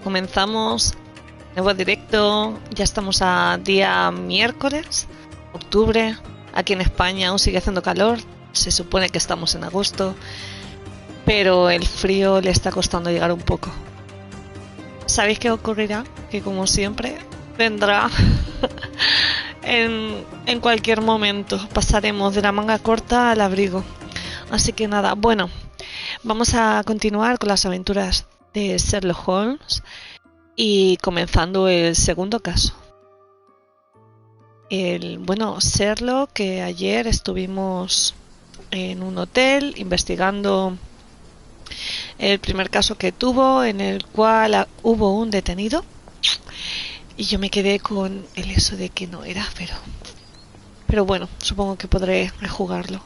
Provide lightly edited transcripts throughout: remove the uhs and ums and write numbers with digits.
Comenzamos nuevo directo. Ya estamos a día miércoles, octubre. Aquí en España aún sigue haciendo calor. Se supone que estamos en agosto, pero el frío le está costando llegar un poco. ¿Sabéis qué ocurrirá? Que como siempre vendrá en cualquier momento. Pasaremos de la manga corta al abrigo. Así que nada, bueno, vamos a continuar con las aventuras de Sherlock Holmes y comenzando el segundo caso. Bueno, Sherlock, que ayer estuvimos en un hotel investigando el primer caso que tuvo, en el cual hubo un detenido, y yo me quedé con el eso de que no era, pero bueno, supongo que podré rejugarlo.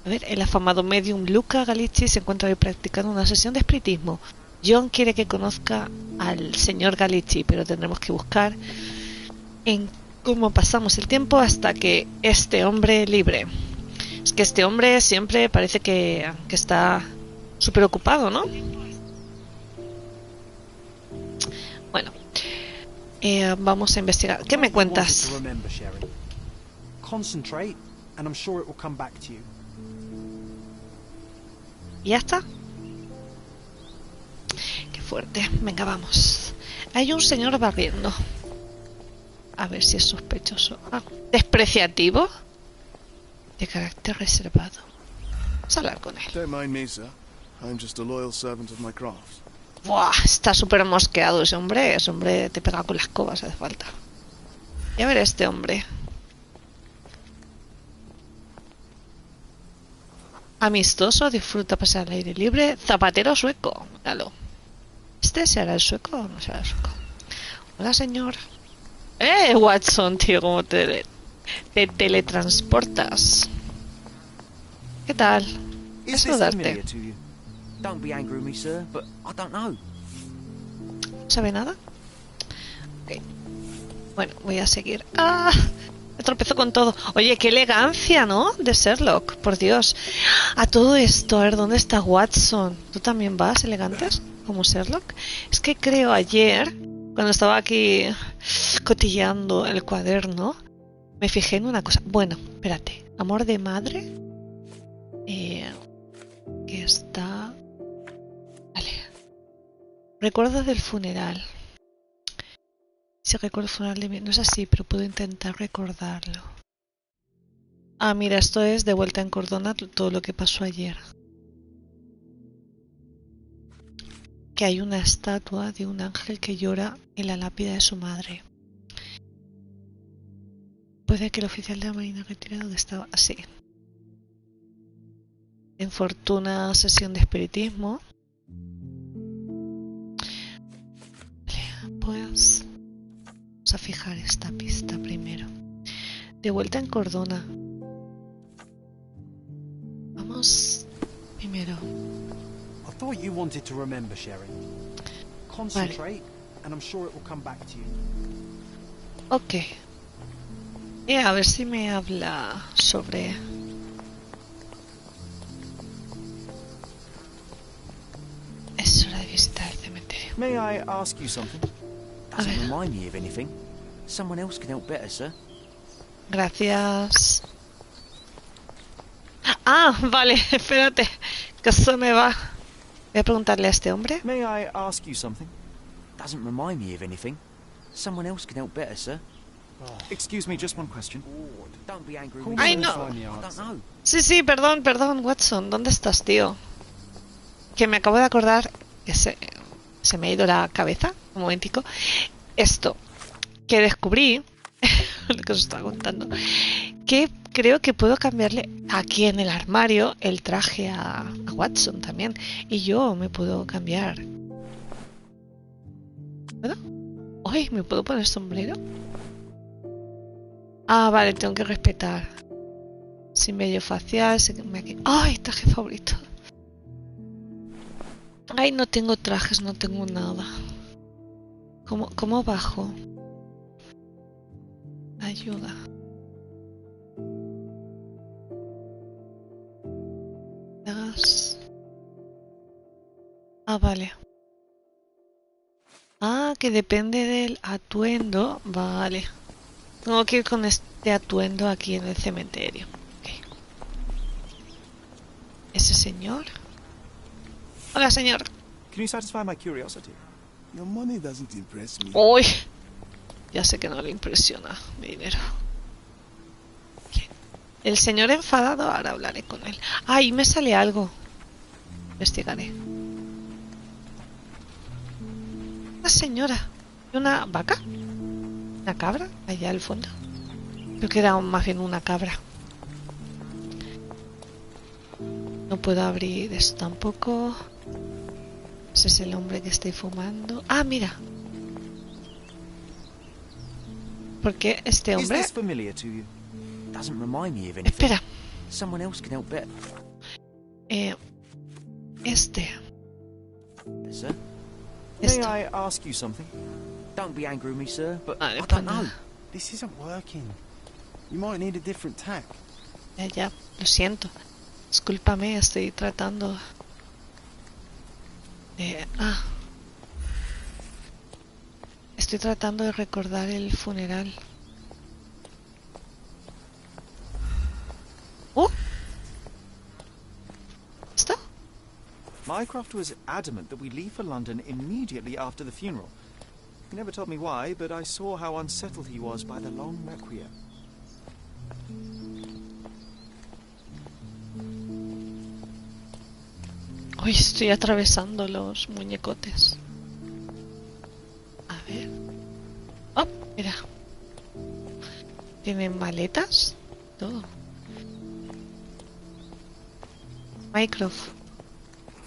A ver, el afamado medium Luca Galici se encuentra hoy practicando una sesión de espiritismo. John quiere que conozca al señor Galici, pero tendremos que buscar en cómo pasamos el tiempo hasta que este hombre libre. Es que este hombre siempre parece que está súper ocupado, ¿no? Bueno, vamos a investigar. ¿Qué me cuentas? ¿Y ya está? Qué fuerte. Venga, vamos. Hay un señor barriendo. A ver si es sospechoso. ¿Despreciativo? De carácter reservado. Vamos a hablar con él. Buah, está súper mosqueado ese hombre. Ese hombre te pega con las cobas, hace falta. Y a ver este hombre. Amistoso, disfruta pasar al aire libre. Zapatero sueco. Míralo. ¿Este será el sueco o no será el sueco? Hola, señor. Watson, tío, cómo te teletransportas. ¿Qué tal? Es saludarte. ¿No sabe nada? Okay. Bueno, voy a seguir. ¡Ah! Me tropezó con todo. Oye, qué elegancia, ¿no? De Sherlock, por Dios. A todo esto, a ver, ¿dónde está Watson? ¿Tú también vas elegantes como Sherlock? Es que creo ayer, cuando estaba aquí cotilleando el cuaderno, me fijé en una cosa. Bueno, espérate. Amor de madre. Que está... Vale. Recuerdos del funeral. Si recuerdo el funeral de mi... No es así, pero puedo intentar recordarlo. Ah, mira, esto es de vuelta en Cordona, todo lo que pasó ayer. Que hay una estatua de un ángel que llora en la lápida de su madre. Puede que el oficial de la marina retirado estaba así. En fortuna sesión de espiritismo. Vale, pues vamos a fijar esta pista primero. De vuelta en Cordona. Vamos primero. Vale. Ok. A ver si me habla sobre... Es hora de visitar el cementerio. May I ask you something? Doesn't remind me of anything. Someone else can help better, sir. Gracias. Ah, vale, espérate, que eso me va. Voy a preguntarle a este hombre. May I ask you something? Doesn't remind me of anything. Someone else can help better, sir. Excuse me, just one question. Don't be angry with me. Ay, no. I don't know. Sí, perdón, Watson. ¿Dónde estás, tío? Que me acabo de acordar que se me ha ido la cabeza. Un momentico. Esto, que descubrí, lo que os estaba contando, que creo que puedo cambiarle aquí en el armario el traje a Watson también. Y yo me puedo cambiar. ¿Puedo? Uy, ¿me puedo poner sombrero? Ah, vale, tengo que respetar. Sin vello facial. ¡Ay, traje favorito! Ay, no tengo trajes, no tengo nada. ¿Cómo bajo? Ayuda. Ah, vale. Ah, Ah, que depende del atuendo. Vale. Tengo que ir con este atuendo aquí en el cementerio. Okay. Ese señor. Hola, señor. Can you satisfy my curiosity? Your money doesn't impress me. Uy. Ya sé que no le impresiona mi dinero. Bien. El señor enfadado, ahora hablaré con él. Ay, me sale algo. Investigaré. Una señora. ¿Y una vaca? ¿Una cabra? Allá al fondo. Creo que era más bien una cabra. No puedo abrir esto tampoco. Ese es el hombre que estoy fumando. Ah, mira. Porque este hombre... Espera. Este. May I ask you something? Don't be angry with me, sir, but I don't know. This isn't working. You might need a different tack. Ya, lo siento. Discúlpame, estoy tratando... Estoy tratando de recordar el funeral. ¿Está? Mycroft was adamant that we leave for London immediately after the funeral. He never told me why, but I saw how unsettled he was by the long requiem. Uy, estoy atravesando los muñecotes. A ver. Oh, mira. Tienen maletas. Todo. Mycroft.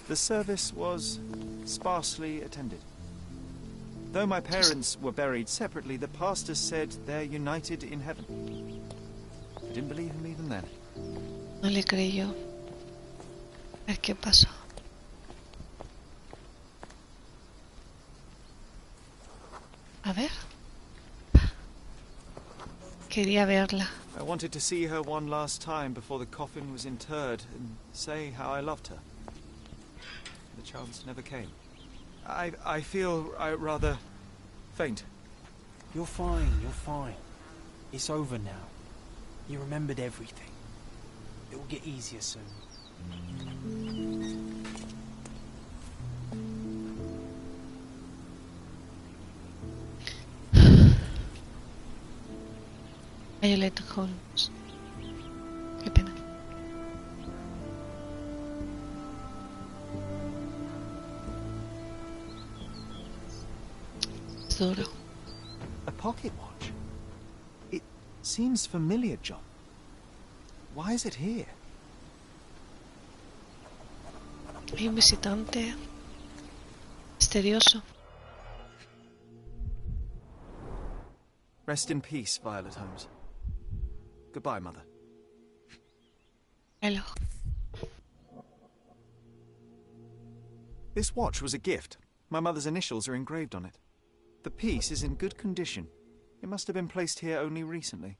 The service was sparsely attended. Though my parents were buried separately, the pastor said they're united in heaven. I didn't believe him even then. No le creyó. A ver qué pasó. A ver. Quería verla. I wanted to see her one last time before the coffin was interred and say how I loved her. The chance never came. I feel rather faint. You're fine, you're fine. It's over now. You remembered everything. It will get easier soon. Sherlock Holmes. Qué pena. Es duro. A pocket watch? It seems familiar, John. Why is it here? Hay un visitante misterioso. Rest in peace, Violet Holmes. Goodbye, Mother. Hello. This watch was a gift. My mother's initials are engraved on it. The piece is in good condition. It must have been placed here only recently.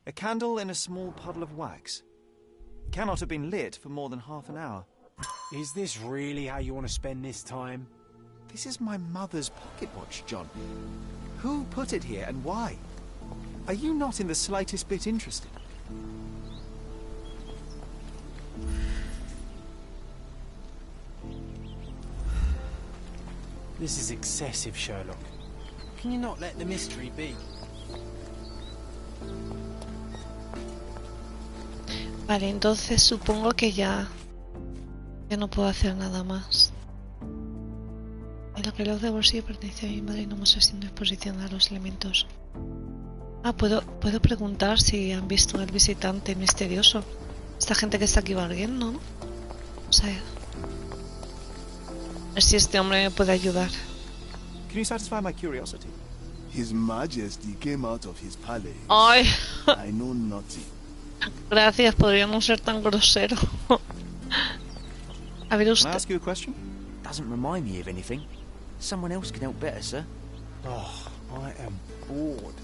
A candle in a small puddle of wax. It cannot have been lit for more than half an hour. Is this really how you want to spend this time? This is my mother's pocket watch, John. Who put it here and why? Are you not in the slightest bit interested? This is excessive, Sherlock. Can you not let the mystery be? Vale, entonces supongo que ya no puedo hacer nada más. El reloj de bolsillo pertenece a mi madre y no muestra siendo exposición a los elementos. Ah, puedo preguntar si han visto al visitante misterioso. Esta gente que está aquí barriendo, ¿no? O sea, a ver si este hombre me puede ayudar. Can you satisfy my curiosity? His Majesty came out of his palace. Ay, I know nothing. gracias, podría no ser tan grosero. A ver Can I usted. ask you a question? Doesn't remind me of anything. Someone else can help better, sir. Oh, I am bored.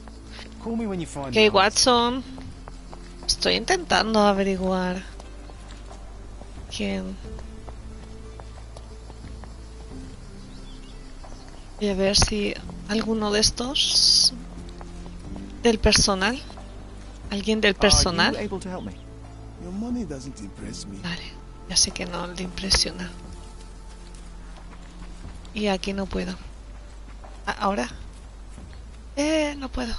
Call me when you find Ok, the answer. Watson. Estoy intentando averiguar quién Voy a ver si alguno de estos del personal, alguien del Are you personal. able to help me? Your money doesn't impress me. Vale, ya sé que no le impresiona. Y aquí no puedo. Ahora. No puedo.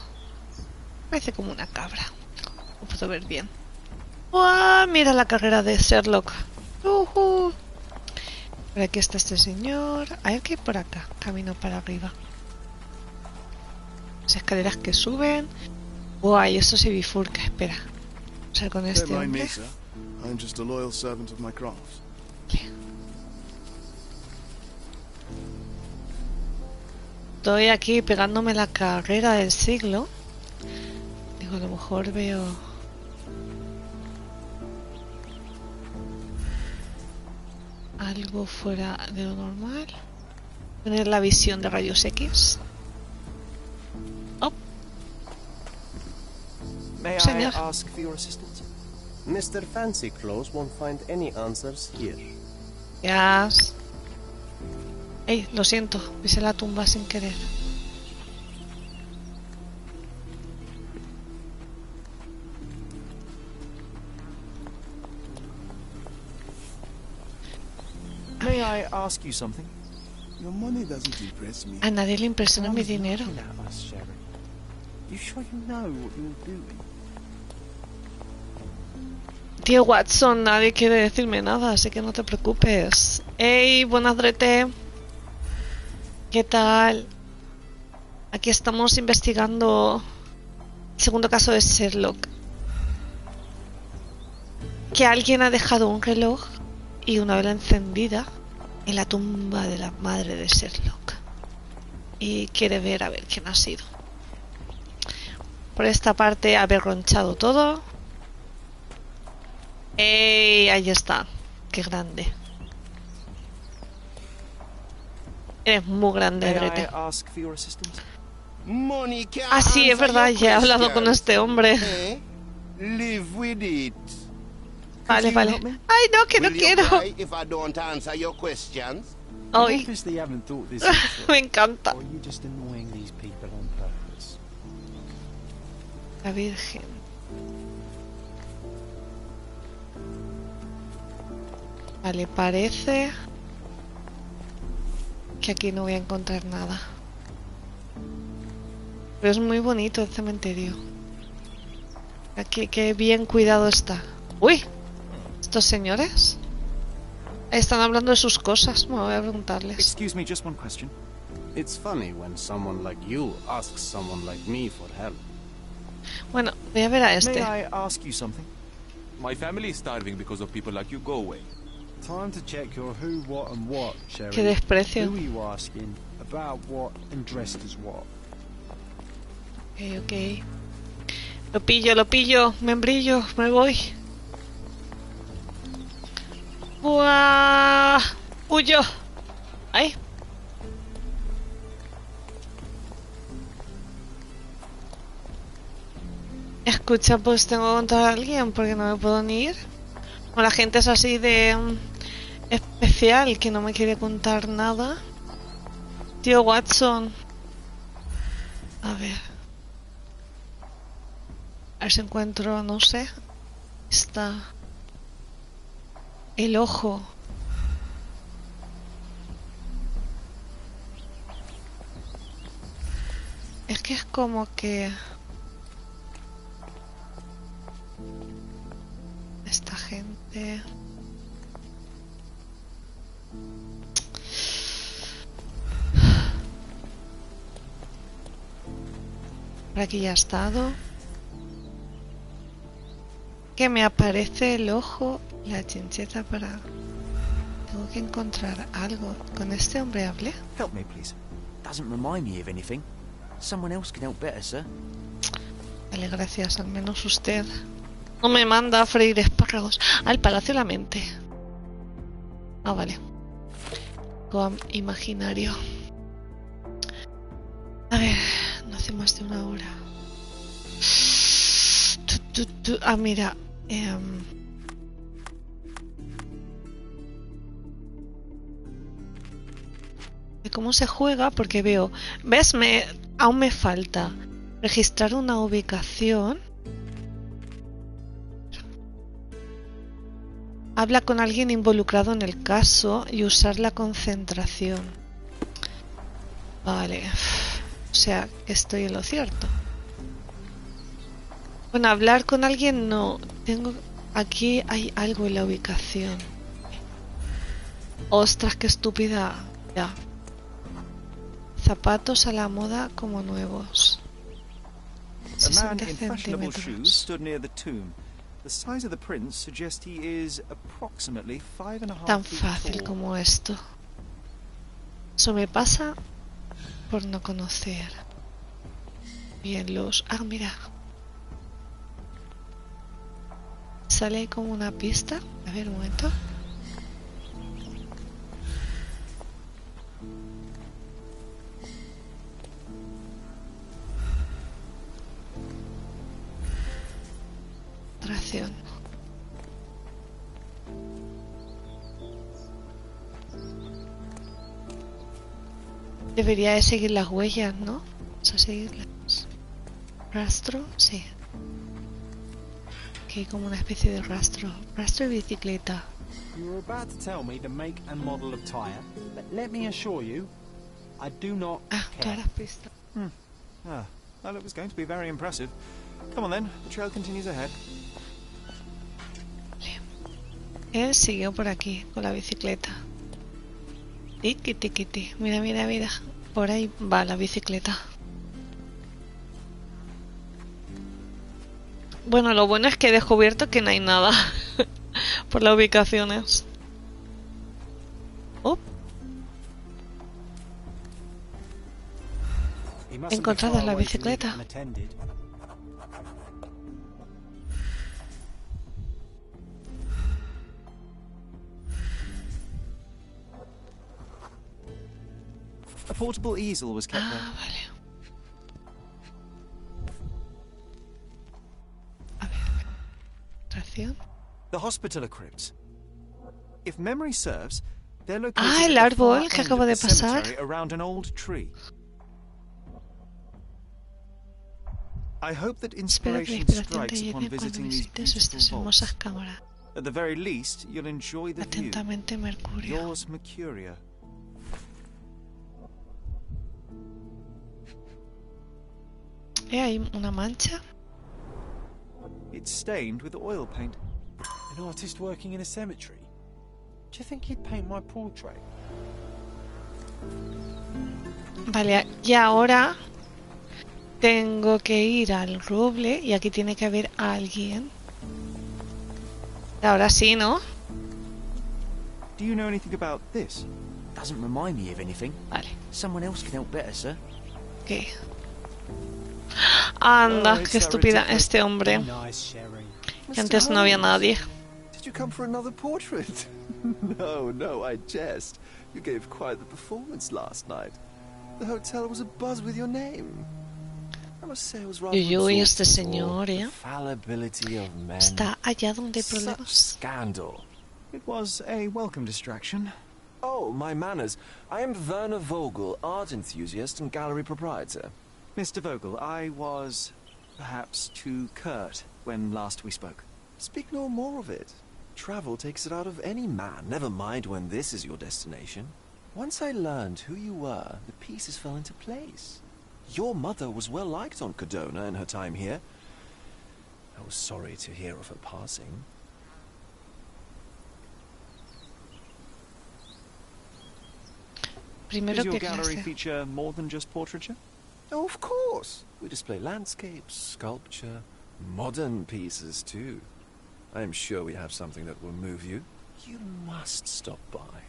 Parece como una cabra. No puedo ver bien. ¡Uah! Mira la carrera de Sherlock. Por aquí está este señor. A ver qué hay por acá. Camino para arriba. Las escaleras que suben. Guay, eso se bifurca. Espera. Vamos a ver con Don't este mind hombre. me, sir. I'm just a loyal servant of my craft. Estoy aquí pegándome la carrera del siglo. Digo, a lo mejor veo... algo fuera de lo normal. Tener la visión de rayos X. Oh, May I Señor. ask for your assistance? Mr. Fancy Clothes won't find any answers here. ya. Ey, lo siento, pisé la tumba sin querer. May I ask you something? Your money doesn't impress me. A nadie le impresiona mi dinero. Looking at us, Sherry. You sure you know what you're doing? Tío Watson, nadie quiere decirme nada, así que no te preocupes. Ey, buenas drete. ¿Qué tal? Aquí estamos investigando el segundo caso de Sherlock. Que alguien ha dejado un reloj y una vela encendida en la tumba de la madre de Sherlock. Y quiere ver a ver quién ha sido. Por esta parte ha berronchado todo. ¡Ey! Ahí está. ¡Qué grande! Eres muy grande, May I Drete. ask for your assistance? Money can't Ah, sí, es answer verdad. your Ya he hablado con questions. este hombre. Eh? Live with it. Vale, you vale. help me? ¡Ay, no, que no Will you quiero! cry if I don't answer your questions? You ¡Ay! obviously haven't thought this out. Me encanta. Or are you just annoying these people on purpose? La Virgen. Vale, parece que aquí no voy a encontrar nada. Pero es muy bonito el cementerio. Aquí, qué bien cuidado está. ¡Uy! ¿Estos señores? Están hablando de sus cosas. Me voy a preguntarles. Excuse me, just one question. It's funny when someone like you asks someone like me for help. Bueno, voy a ver a May este. I ask you something? My family is starving because of people like you. Go away. Time to check your who, what, and what, Sherry. Qué desprecio. Who are you asking? About what and dressed as what? Ok, ok. Lo pillo, membrillo, me voy. ¡Buah! ¡Huyo! ¡Ay! Escucha, pues tengo que encontrar a alguien porque no me puedo ni ir. O la gente es así de especial que no me quiere contar nada. Tío Watson. A ver. A ver si encuentro, no sé. Está. El ojo. Es que es como que... Esta gente... Por aquí ya ha estado. Que me aparece el ojo, la chincheta para... Tengo que encontrar algo. ¿Con este hombre hablé? Help me, please. Doesn't remind me of anything. Someone else can help better, sir. Vale, gracias. Al menos usted no me manda a freír espárragos. Al Palacio de la Mente. Ah, vale. Goam imaginario. A ver, no hace más de una hora. Ah, mira. cómo se juega porque veo... ¿Ves? Aún me falta registrar una ubicación. Habla con alguien involucrado en el caso y usar la concentración. Vale. O sea, estoy en lo cierto. Bueno, hablar con alguien no. Tengo... Aquí hay algo en la ubicación. Ostras, qué estúpida. Ya. Zapatos a la moda como nuevos. A man 60 in fashionable shoes centímetros. stood near the tomb. The size of the prints suggests he is approximately 5.5 Tan feet fácil tall. como esto. Eso me pasa por no conocer bien los... Ah, mira. Sale ahí como una pista. A ver, un momento. Tracción. Debería de seguir las huellas, ¿no? Vamos a seguirlas. Rastro, sí. Aquí hay como una especie de rastro. Rastro de bicicleta. You were about to tell me the make and model of tyre, but let me assure you, I do not Ah, care. claras pistas. Ah, well, it was going to be very impressive. Come on then, the trail continues ahead. Él siguió por aquí con la bicicleta. Tiki tiki tiki. Mira, mira, mira. Por ahí va la bicicleta. Bueno, lo bueno es que he descubierto que no hay nada por las ubicaciones. Oh, He mustn't be encontrado far la away from bicicleta. it unattended. A portable easel was kept there. Ah, vale. A ver. Tracción. The hospitaller crypts. If memory serves, they're located Ah, el at the far árbol que end acabo of de the pasar. cemetery around an old tree. I hope that Espero que la inspiration inspiración te strikes upon llegue cuando visiting these visites estas beautiful hermosas vaults. cámaras. At the very least, you'll enjoy the view. Atentamente, Mercurio. Yours, Mercuria. Hay una mancha. It's stained with oil paint. An artist working in a cemetery? Do you think he'd paint my portrait? Vale, y ahora tengo que ir al roble y aquí tiene que haber alguien. Ahora sí, ¿no? Do you know anything about this? Doesn't remind me of anything. Vale, Someone else can help better, sir. ok. Anda, Oh, it's qué that estúpida ridiculous- este hombre. Nice, Sherry. Que antes no había nadie. Did you come for another portrait? No, I jest. You gave quite the performance last night. The hotel was abuzz with your name. I must say I was rather Uy, este absorbed señor, in ¿eh? the fallibility of men. Está allá donde hay Such problemas. scandal. It was a welcome distraction. Oh, my manners. I am Werner Vogel, art enthusiast and gallery proprietor. Mr. Vogel, I was perhaps too curt when last we spoke. Speak no more of it. Travel takes it out of any man, never mind when this is your destination. Once I learned who you were, the pieces fell into place. Your mother was well liked on Cadona in her time here. I was sorry to hear of her passing. Primero Does your que gallery clase. feature more than just portraiture? Oh, of course. We display landscapes, sculpture, modern pieces too. I am sure we have something that will move you. You must stop by.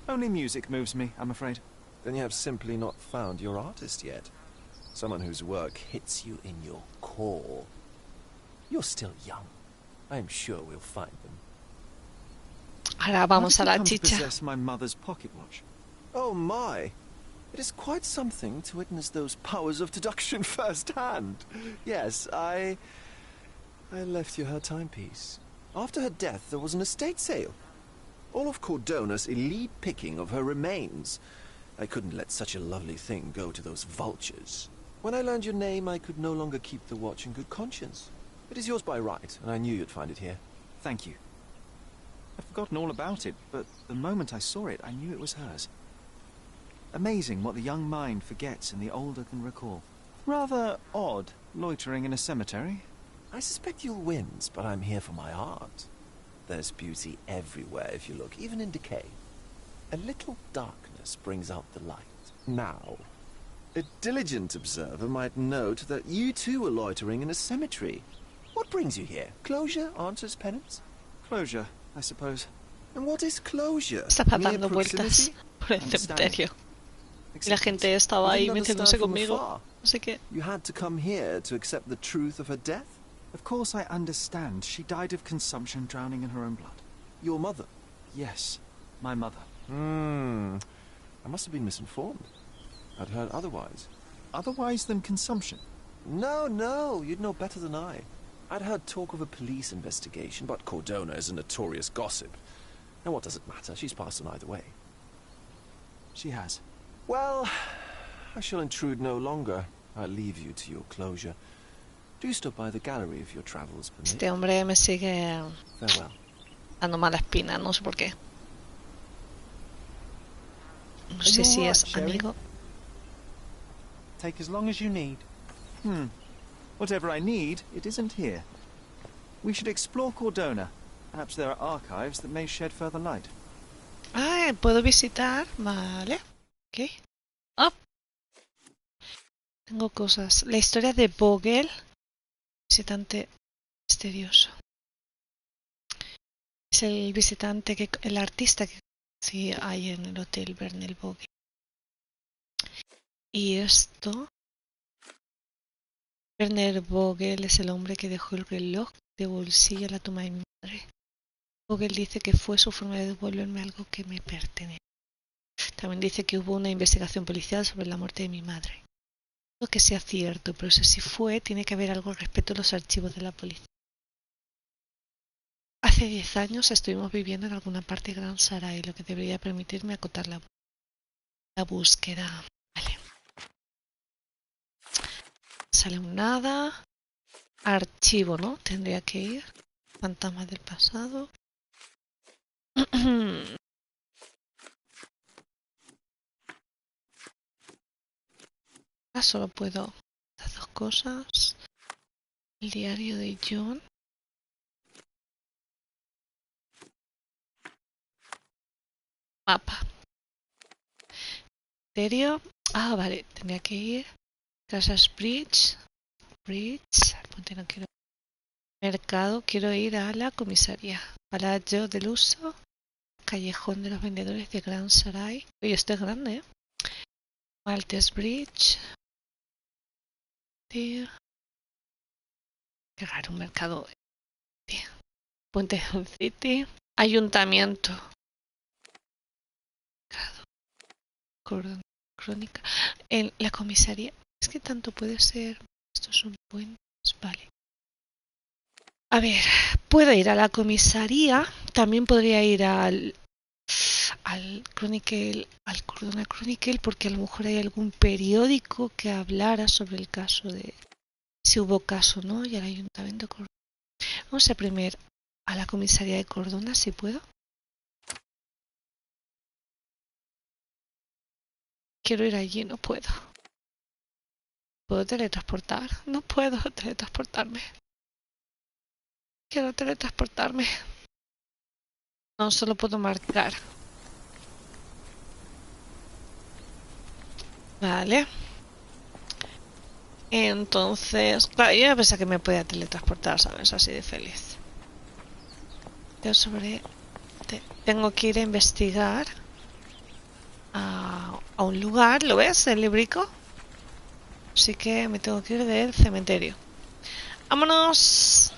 Only music moves me, I'm afraid. Then you have simply not found your artist yet. Someone whose work hits you in your core. You're still young. I am sure we'll find them. Ahora vamos How a did you la come to chicha. possess my mother's pocket watch? Oh my! It is quite something to witness those powers of deduction firsthand. Yes, I left you her timepiece. After her death, there was an estate sale. All of Cordona's elite picking of her remains. I couldn't let such a lovely thing go to those vultures. When I learned your name, I could no longer keep the watch in good conscience. It is yours by right, and I knew you'd find it here. Thank you. I'd forgotten all about it, but the moment I saw it, I knew it was hers. Amazing what the young mind forgets and the older can recall. Rather odd, loitering in a cemetery. I suspect you'll win, but I'm here for my art. There's beauty everywhere if you look, even in decay. A little darkness brings out the light. Now, a diligent observer might note that you too are loitering in a cemetery. What brings you here? Closure answers penance? Closure, I suppose. And what is closure? Está dando vueltas por el cementerio. Y la gente estaba ahí metiéndose conmigo. Así que... You had to come here to accept the truth of her death? Of course I understand. She died of consumption, drowning in her own blood. Your mother? Yes, my mother. I must have been misinformed. I'd heard otherwise. Otherwise than consumption? No, you'd know better than I. I'd heard talk of a police investigation, but Cordona is a notorious gossip. And what does it matter? She's passed on either way. She has. Well, I shall intrude no longer. I'll leave you to your closure. Do stop by the gallery if your travels permit. Este hombre me sigue Farewell. dando mala espina, no sé por qué. No sé si es amigo. Take as long as you need. Whatever I need, it isn't here. We should explore Cordona. Perhaps there are archives that may shed further light. Ah, puedo visitar. Vale. Ok. Oh. Tengo cosas. La historia de Vogel. Visitante misterioso. Es el visitante que... el artista que sí hay en el hotel Bernal Vogel. Y esto... Werner Vogel es el hombre que dejó el reloj de bolsillo en la tumba de mi madre. Vogel dice que fue su forma de devolverme algo que me pertenece. También dice que hubo una investigación policial sobre la muerte de mi madre. No que sea cierto, pero si así fue, tiene que haber algo al respecto de los archivos de la policía. Hace 10 años estuvimos viviendo en alguna parte de Gran Sarai, lo que debería permitirme acotar la búsqueda. Vale. Sale un nada. Archivo, ¿no? Tendría que ir. Fantasmas del pasado. Ahora solo puedo hacer dos cosas. El diario de John. Mapa. Misterio. Ah, vale. Tendría que ir. Casas Bridge. Puente no quiero. Mercado. Quiero ir a la comisaría. Palacio del Uso. Callejón de los vendedores de Gran Sarai. Oye, esto es grande, ¿eh? Maltes Bridge. Tío. Qué raro, un mercado. Tío. Puente del City. Ayuntamiento. Mercado. Crónica. En la comisaría. Es que tanto puede ser. Estos son puentes. Vale. A ver, puedo ir a la comisaría. También podría ir al Chronicle, al Cordona Chronicle, porque a lo mejor hay algún periódico que hablara sobre el caso de si hubo caso, ¿no? Y al ayuntamiento de Cordona. Vamos a primero a la comisaría de Cordona, si puedo. Quiero ir allí, no puedo. ¿Puedo teletransportar? No puedo teletransportarme. Quiero teletransportarme. No, solo puedo marcar. Vale. Entonces, claro, yo pensaba que me podía teletransportar, ¿sabes? Así de feliz. Yo tengo que ir a investigar a un lugar, ¿lo ves? El librico. Así que me tengo que ir del cementerio. ¡Vámonos!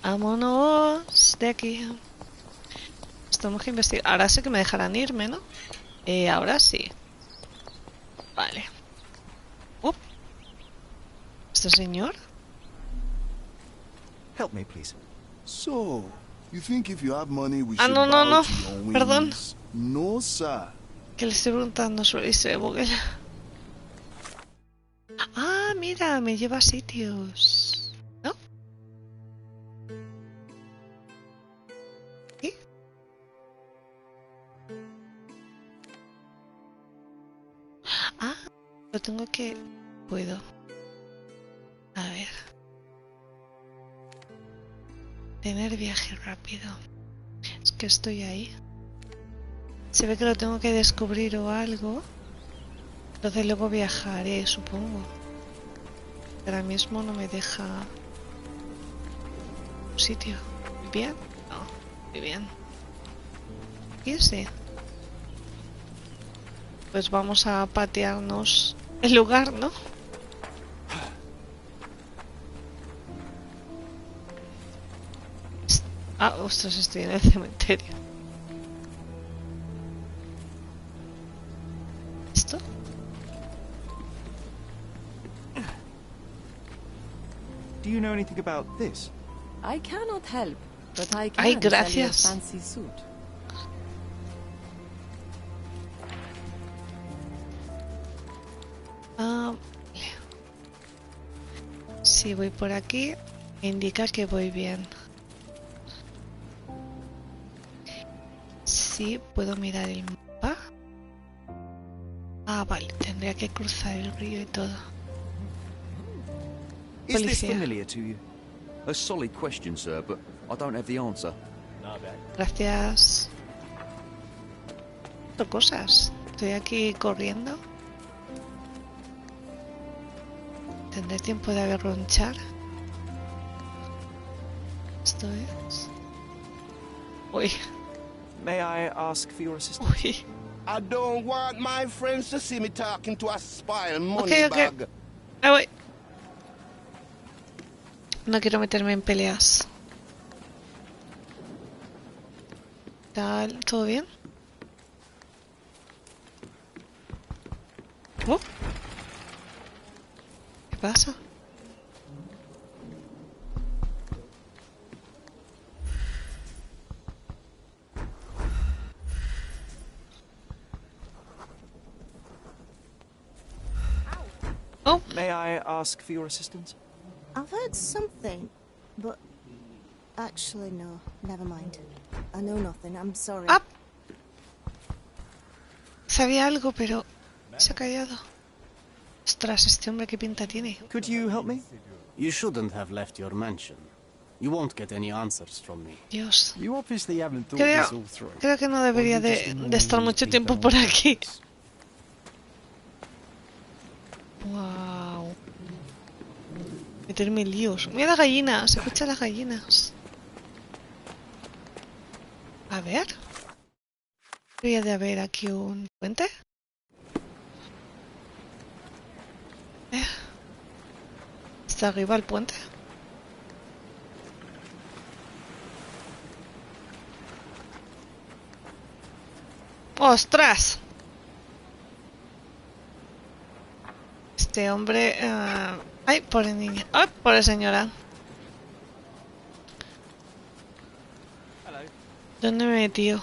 Vámonos de aquí. Tenemos que investigar. Ahora sí que me dejarán irme, ¿no? Ahora sí. Vale. ¿Este señor? Help me, please. So, You think if you have money we Ah, should no, no, bow no. to your Perdón. whims? No, sir. Que le estoy preguntando sobre Google. Ah, mira, me lleva a sitios. ¿No? ¿Sí? Ah, lo tengo que... Puedo. A ver. Tener viaje rápido. Es que estoy ahí. Se ve que lo tengo que descubrir o algo. Entonces luego viajaré, supongo. Ahora mismo no me deja... un sitio. ¿Muy bien? No, muy bien. ¿Y sí? Pues vamos a patearnos el lugar, ¿no? Ah, ostras, estoy en el cementerio. ¿Esto? Do you know anything about this? I cannot help, but I Ay, can sell you a gracias. fancy suit. Ah, si voy por aquí, me indica que voy bien. Sí, puedo mirar el mapa. Ah, vale, tendría que cruzar el río y todo. Is this Policía. familiar to you? A solid question, sir, but I don't have the answer. Gracias. Otro cosas. Estoy aquí corriendo. ¿Tendré tiempo de agarronchar? Esto es... Uy, May I ask for your assistance? uy. I don't want my friends to see me talking to a spoiled money Ok, ok. bag. Ahí voy. No quiero meterme en peleas. ¿Tal? ¿Todo bien? Oh. ¿Qué pasa? Oh, May I ask for your assistance? I've heard something, but actually no, never mind. I know nothing, I'm sorry. ah. Sabía algo, pero se ha callado. Ostras, este hombre qué pinta tiene. Could you help me? You shouldn't have left your mansion. You won't get any answers from me. Dios. You obviously haven't thought Creo, this all through. creo que no debería de estar mucho tiempo por aquí. Wow. Meterme en líos. Mira las gallinas, se escuchan las gallinas. A ver. Debería de haber aquí un puente. ¿Está arriba el puente? ¡Ostras! Este hombre... ¡Ay, pobre niña! ¡Ay, pobre señora! ¿Dónde me he metido?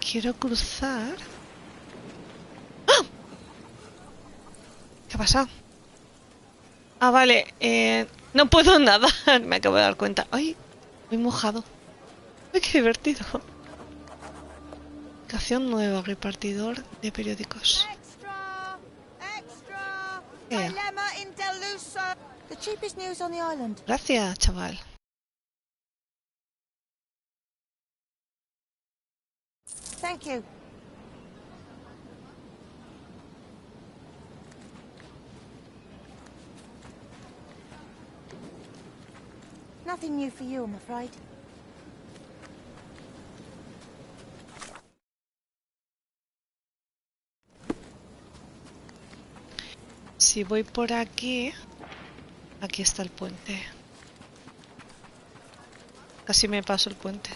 Quiero cruzar... ¡Ah! ¿Qué ha pasado? Ah, vale. No puedo nadar. Me acabo de dar cuenta. ¡Ay! Muy mojado. ¡Ay, qué divertido! Aplicación nueva. Repartidor de periódicos. Extra! Extra! ¿Qué? Dilemma in Deluso! The cheapest news on the island. Gracias, chaval. Thank you. Nothing new for you, I'm afraid. Si voy por aquí... Aquí está el puente. Casi me paso el puente.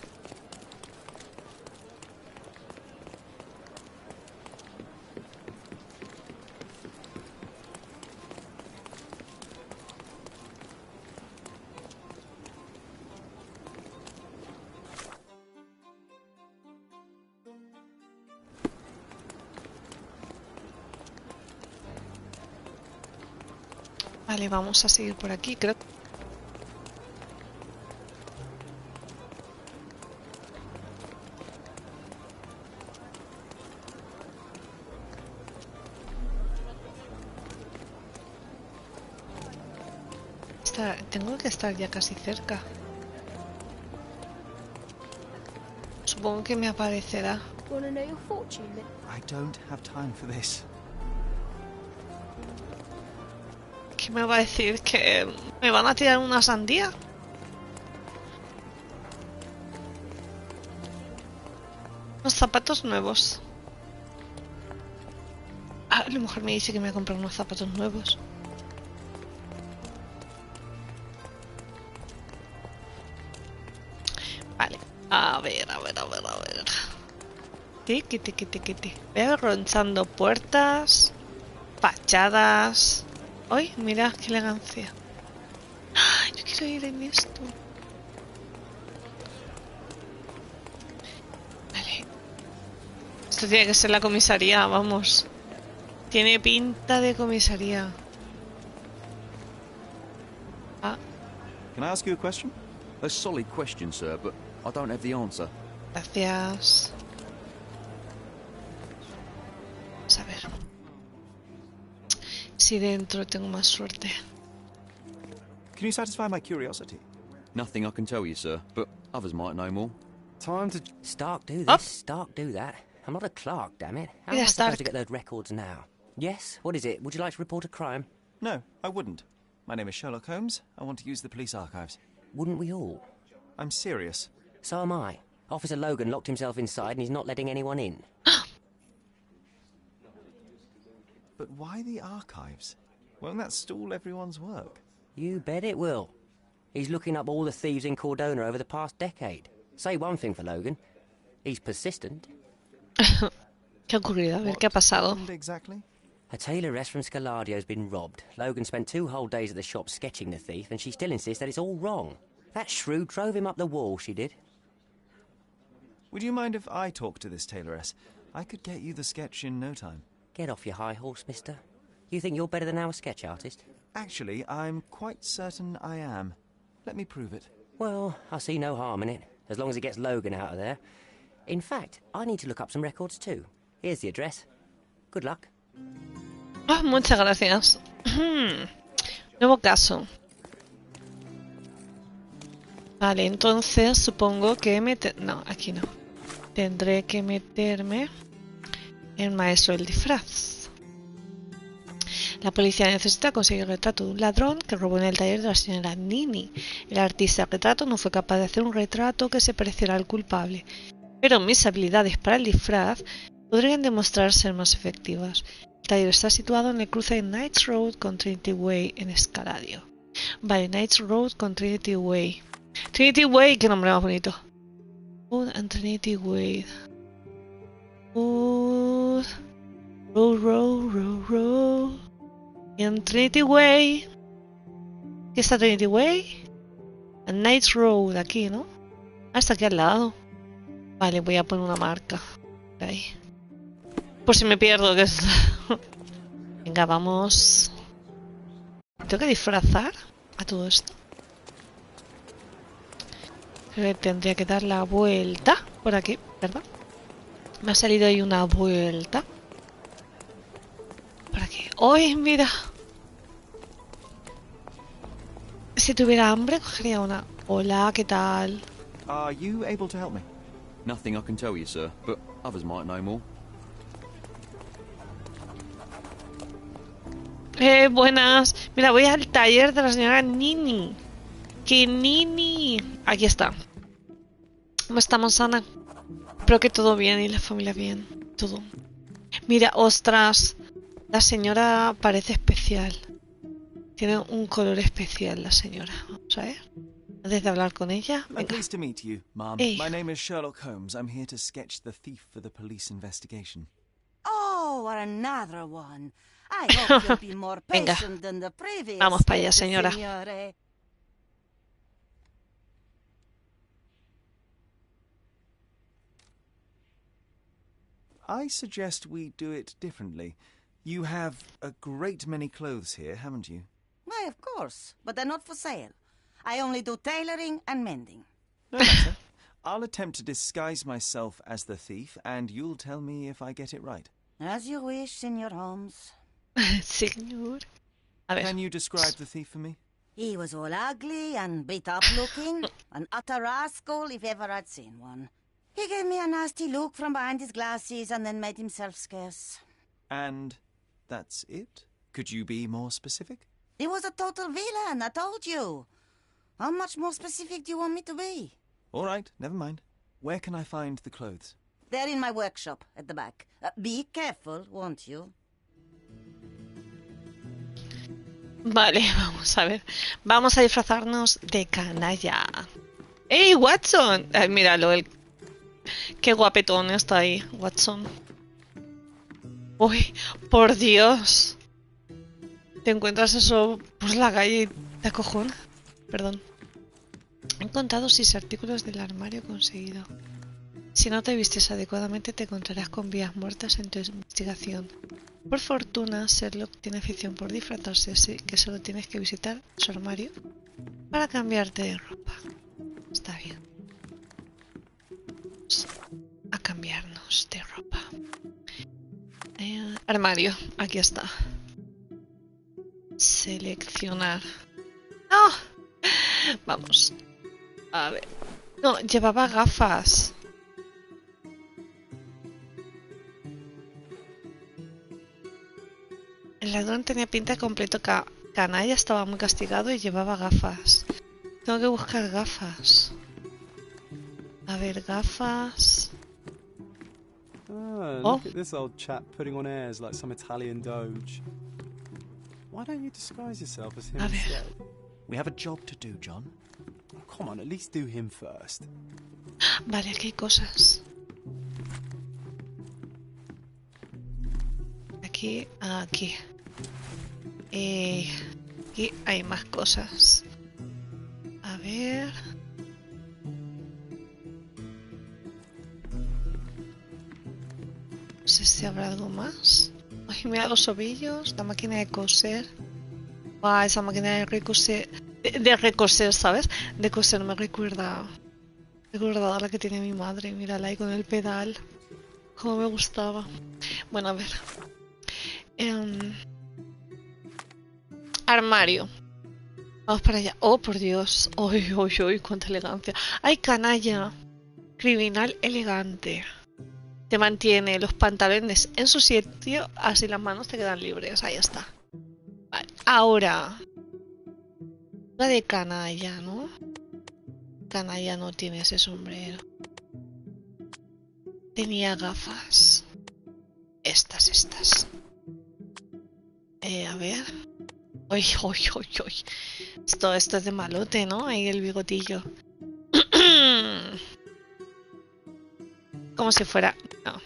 Vale, vamos a seguir por aquí, creo. Tengo que estar ya casi cerca. Supongo que me aparecerá. I don't have time for this. ¿Qué me va a decir? ¿Que me van a tirar una sandía? Unos zapatos nuevos. Ah, la mujer me dice que me va a comprar unos zapatos nuevos. Vale. A ver. Tiki. Voy arronchando puertas. Fachadas. ¡Ay, mira qué elegancia! ¡Ay, yo quiero ir en esto! Vale. Esto tiene que ser la comisaría, vamos. Tiene pinta de comisaría. Ah. Can I ask you a question? A solid question, sir, but I don't have the answer. Gracias. Vamos a ver. Si dentro tengo más suerte. Can you satisfy my curiosity? Nothing I can tell you, sir, but others might know more. Time to... Stark, do this. Up. Stark, do that. I'm not a clerk, damn it. How Yeah, am I supposed Stark. to get those records now? Yes? What is it? Would you like to report a crime? No, I wouldn't. My name is Sherlock Holmes. I want to use the police archives. Wouldn't we all? I'm serious. So am I. Officer Logan locked himself inside and he's not letting anyone in. But why the archives? Won't that stall everyone's work? You bet it will. He's looking up all the thieves in Cordona over the past decade. Say one thing for Logan. He's persistent. ¿Qué ha ocurrido? A ver, ¿qué ha pasado? Exactly? A tailoress from Scaladio's been robbed. Logan spent 2 whole days at the shop sketching the thief, and she still insists that it's all wrong. That shrew drove him up the wall, she did. Would you mind if I talk to this tailoress? I could get you the sketch in no time. Get off your high horse, mister. You think you're better than our sketch artist? Actually, I'm quite certain I am. Let me prove it. Well, I see no harm in it, as long as it gets Logan out of there. In fact, I need to look up some records too. Here's the address. Good luck. Ah, muchas gracias. Nuevo caso. Vale, entonces supongo que no, aquí no. Tendré que meterme en maestro del disfraz. La policía necesita conseguir el retrato de un ladrón que robó en el taller de la señora Nini. El artista del retrato no fue capaz de hacer un retrato que se pareciera al culpable, pero mis habilidades para el disfraz podrían demostrar ser más efectivas. El taller está situado en el cruce de Knights Road con Trinity Way en Escaladio. Vale, Knights Road con Trinity Way. Trinity Way, qué nombre más bonito. Road and Trinity Way. Road. Y en Trinity Way. ¿Qué está Trinity Way? En Knights Road, aquí, ¿no? Ah, está aquí al lado. Vale, voy a poner una marca. Ahí. Por si me pierdo, que es... Venga, vamos. ¿Tengo que disfrazar a todo esto? Creo que tendría que dar la vuelta por aquí, ¿verdad? Me ha salido ahí una vuelta. Por aquí. ¡Uy, mira! Si tuviera hambre, cogería una. Hola, ¿qué tal? Are you able to help me? Nothing I can tell you, sir, but others might know more. Buenas. Mira, voy al taller de la señora Nini. ¡Qué Nini! Aquí está. ¿Cómo estamos, Ana? Espero que todo bien y la familia bien. Todo. Mira, ostras. La señora parece especial. Tiene un color especial la señora. Vamos a ver. Antes de hablar con ella. I'm pleased to meet you, Mom. My name is Sherlock Holmes. I'm here to sketch the thief for the police investigation. Oh, another one. I hope you'll be more patient than the previous. Vamos para allá, señora. Signore. I suggest we do it differently. You have a great many clothes here, haven't you? Why, of course, but they're not for sale. I only do tailoring and mending. No matter. I'll attempt to disguise myself as the thief, and you'll tell me if I get it right. As you wish, Senor Holmes. Señor. A ver. Can you describe the thief for me? He was all ugly and beat up looking, an utter rascal if ever I'd seen one. He gave me a nasty look from behind his glasses and then made himself scarce. And that's it? Could you be more specific? He was a total villain, I told you. How much more specific do you want me to be? All right, never mind. Where can I find the clothes? They're in my workshop at the back. Be careful, won't you? Vale, vamos a ver. Vamos a disfrazarnos de canalla. ¡Ey, Watson! Míralo, qué guapetón está ahí, Watson. ¡Uy, por Dios! Te encuentras eso por la calle y te acojona. Perdón. He encontrado 6 artículos del armario conseguido. Si no te vistes adecuadamente te encontrarás con vías muertas en tu investigación. Por fortuna, Sherlock tiene afición por disfrazarse, así que solo tienes que visitar su armario para cambiarte de ropa. Está bien. Vamos a cambiarnos de ropa. Armario, aquí está. Seleccionar. ¡No! Vamos. A ver. No, llevaba gafas. El ladrón tenía pinta de completo canalla, estaba muy castigado y llevaba gafas. Tengo que buscar gafas. A ver, gafas. Look at this old chap putting on airs like some Italian doge. Why don't you disguise yourself as him instead? We have a job to do, John. Oh, come on, at least do him first. Vale, aquí hay cosas. Aquí, aquí. Aquí hay más cosas. A ver. No sé si habrá algo más. Ay, mira los ovillos, la máquina de coser. Ah, esa máquina de recoser. De recoser, ¿sabes? De coser me recuerda. Recuerda a la que tiene mi madre. Mírala ahí con el pedal. Como me gustaba. Bueno, a ver. Armario. Vamos para allá. Oh, por Dios. Uy, uy, uy, cuánta elegancia. ¡Ay, canalla! Criminal elegante. Te mantiene los pantalones en su sitio, así las manos te quedan libres. Ahí está. Vale. Ahora. La de canalla, ¿no? Canalla no tiene ese sombrero. Tenía gafas. Estas. A ver. Uy, uy, uy, uy. Esto es de malote, ¿no? Ahí el bigotillo. Como si fuera... No.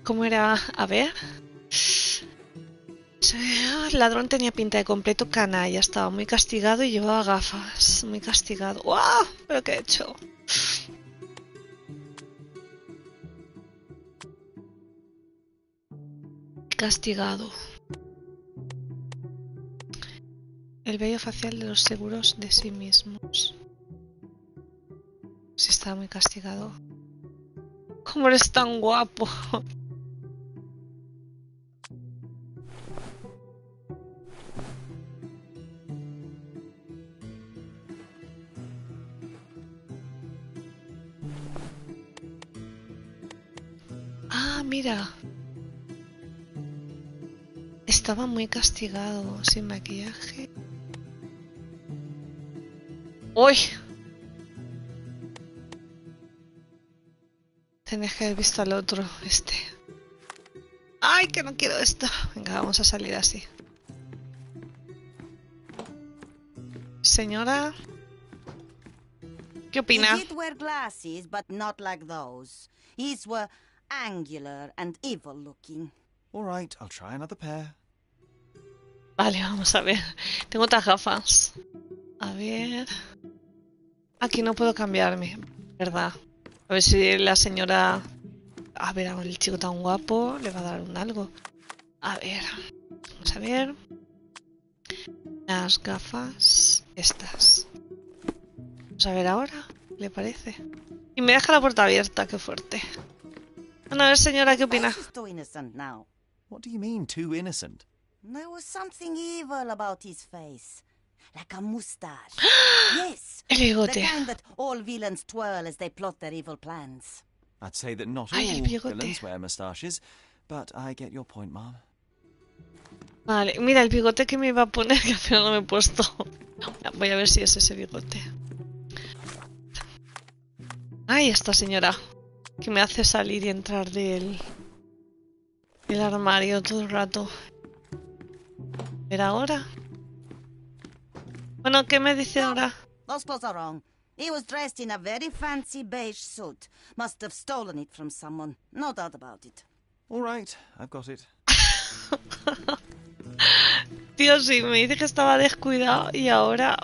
¿Cómo era? A ver. El ladrón tenía pinta de completo canalla. Estaba muy castigado y llevaba gafas. Muy castigado. ¡Wow! ¿Pero qué he hecho? Castigado. El vello facial de los seguros de sí mismos. Si estaba muy castigado. ¿Cómo eres tan guapo? Ah, mira. Estaba muy castigado, sin maquillaje. ¡Uy! Tenías que haber visto al otro, ¡Ay, que no quiero esto! Venga, vamos a salir así. Señora, ¿qué opina? He did wear glasses, but not like those. His were angular and evil looking. All right, I'll try another pair. Vale, vamos a ver. Tengo otras gafas. A ver. Aquí no puedo cambiarme, ¿verdad? A ver si la señora... A ver, el chico tan guapo le va a dar un algo. A ver. Vamos a ver. Las gafas estas. Vamos a ver ahora. ¿Qué le parece? Y me deja la puerta abierta. Qué fuerte. Bueno, a ver, señora, ¿qué opina? What do you mean, too innocent? There was something evil about his face. Like a mustache. Yes. El bigote. The kind that all villains twirl as they plot their evil plans. I'd say that not Ay, el all bigote. villains wear moustaches, but I get your point, Mom. Vale, mira el bigote que me iba a poner, que al final no me he puesto. Voy a ver si es ese bigote. Ay, esta señora que me hace salir y entrar del armario todo el rato. ¿Pero ahora? Bueno, ¿qué me dice ahora? Those clothes are wrong. He was dressed in a very fancy beige suit. Must have stolen it from someone. No doubt about it. All right, I've got it. Tío, sí, me dice que estaba descuidado y ahora...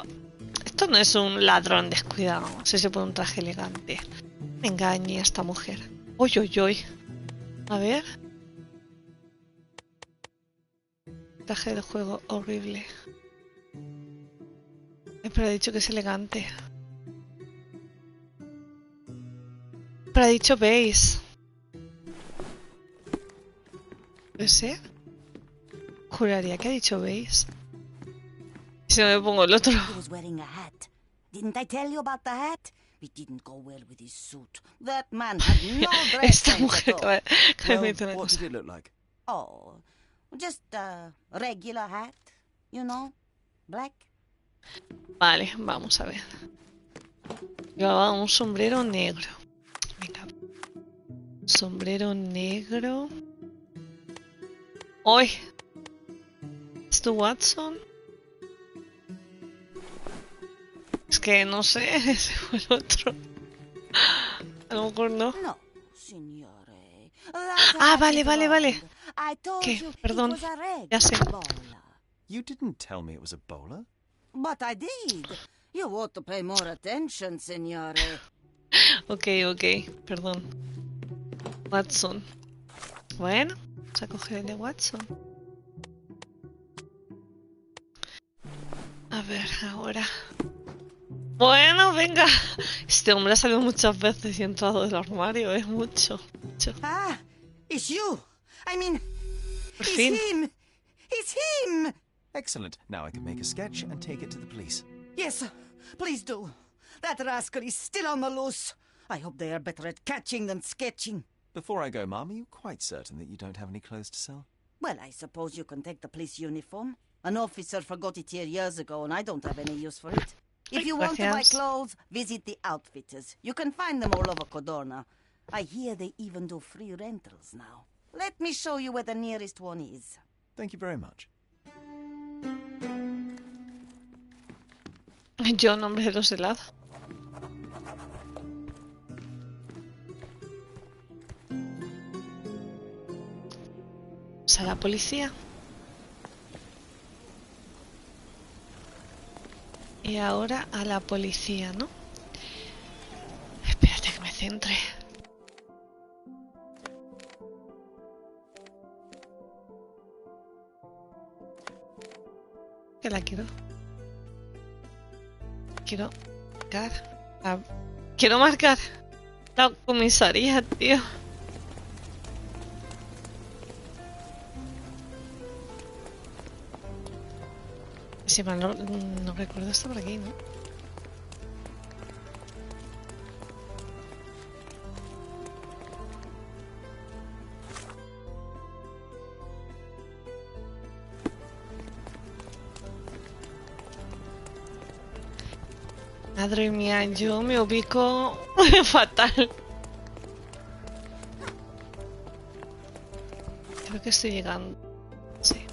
Esto no es un ladrón descuidado. Si se pone un traje elegante. Me engañe a esta mujer. Uy, uy, uy. A ver. Traje de juego horrible. Pero ha dicho que es elegante. Pero ha dicho beige. ¿Puede ser? Juraría que ha dicho beige. Si no me pongo el otro. He was wearing a hat. Didn't I tell you about the hat? It didn't go well with his suit. That man had no dress Esta sense mujer at all. que me dice una What cosa. did it look like? Oh, just a regular hat, you know, black. Vale, vamos a ver. Llevaba un sombrero negro. Venga. Sombrero negro. ¡Uy! ¿Esto Watson? Es que no sé, ese fue el otro. A lo mejor no. No, signore. Ah, vale, vale, vale. ¿Qué? Perdón. Ya sé. You didn't tell me it was a bowler. But I did. You ought to pay more attention, signore. Ok, ok, perdón. Watson. Bueno, vamos a coger el de Watson. A ver, ahora. Bueno, venga. Este hombre ha salido muchas veces y ha entrado del armario, es mucho, mucho. Ah, it's you. I mean, Por it's fin. him. It's him. Excellent. Now I can make a sketch and take it to the police. Yes, please do. That rascal is still on the loose. I hope they are better at catching than sketching. Before I go, Mom, are you quite certain that you don't have any clothes to sell? Well, I suppose you can take the police uniform. An officer forgot it here years ago, and I don't have any use for it. If you want to buy clothes, visit the outfitters. You can find them all over Codorna. I hear they even do free rentals now. Let me show you where the nearest one is. Thank you very much. Yo, nombre de los helados. Vamos a la policía. Y ahora a la policía, ¿no? Espérate que me centre. Que la quiero. Quiero marcar. Quiero marcar la comisaría, tío. Si mal no recuerdo, está por aquí, ¿no? Madre mía, yo me ubico fatal. Creo que estoy llegando. Sí.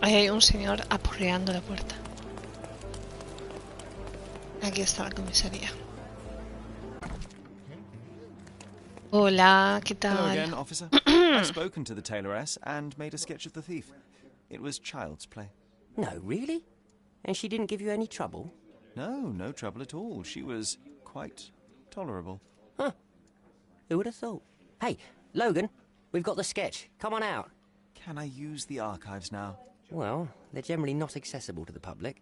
Ahí hay un señor aporreando la puerta. Aquí está la comisaría. Hola, ¿qué Hello tal? again, officer. I've spoken to the tailoress and made a sketch of the thief. It was child's play. No, really? And she didn't give you any trouble? No, no trouble at all. She was quite tolerable. Huh. Who would have thought? Hey, Logan, We've got the sketch. Come on out. Can I use the archives now? Well, they're generally not accessible to the public,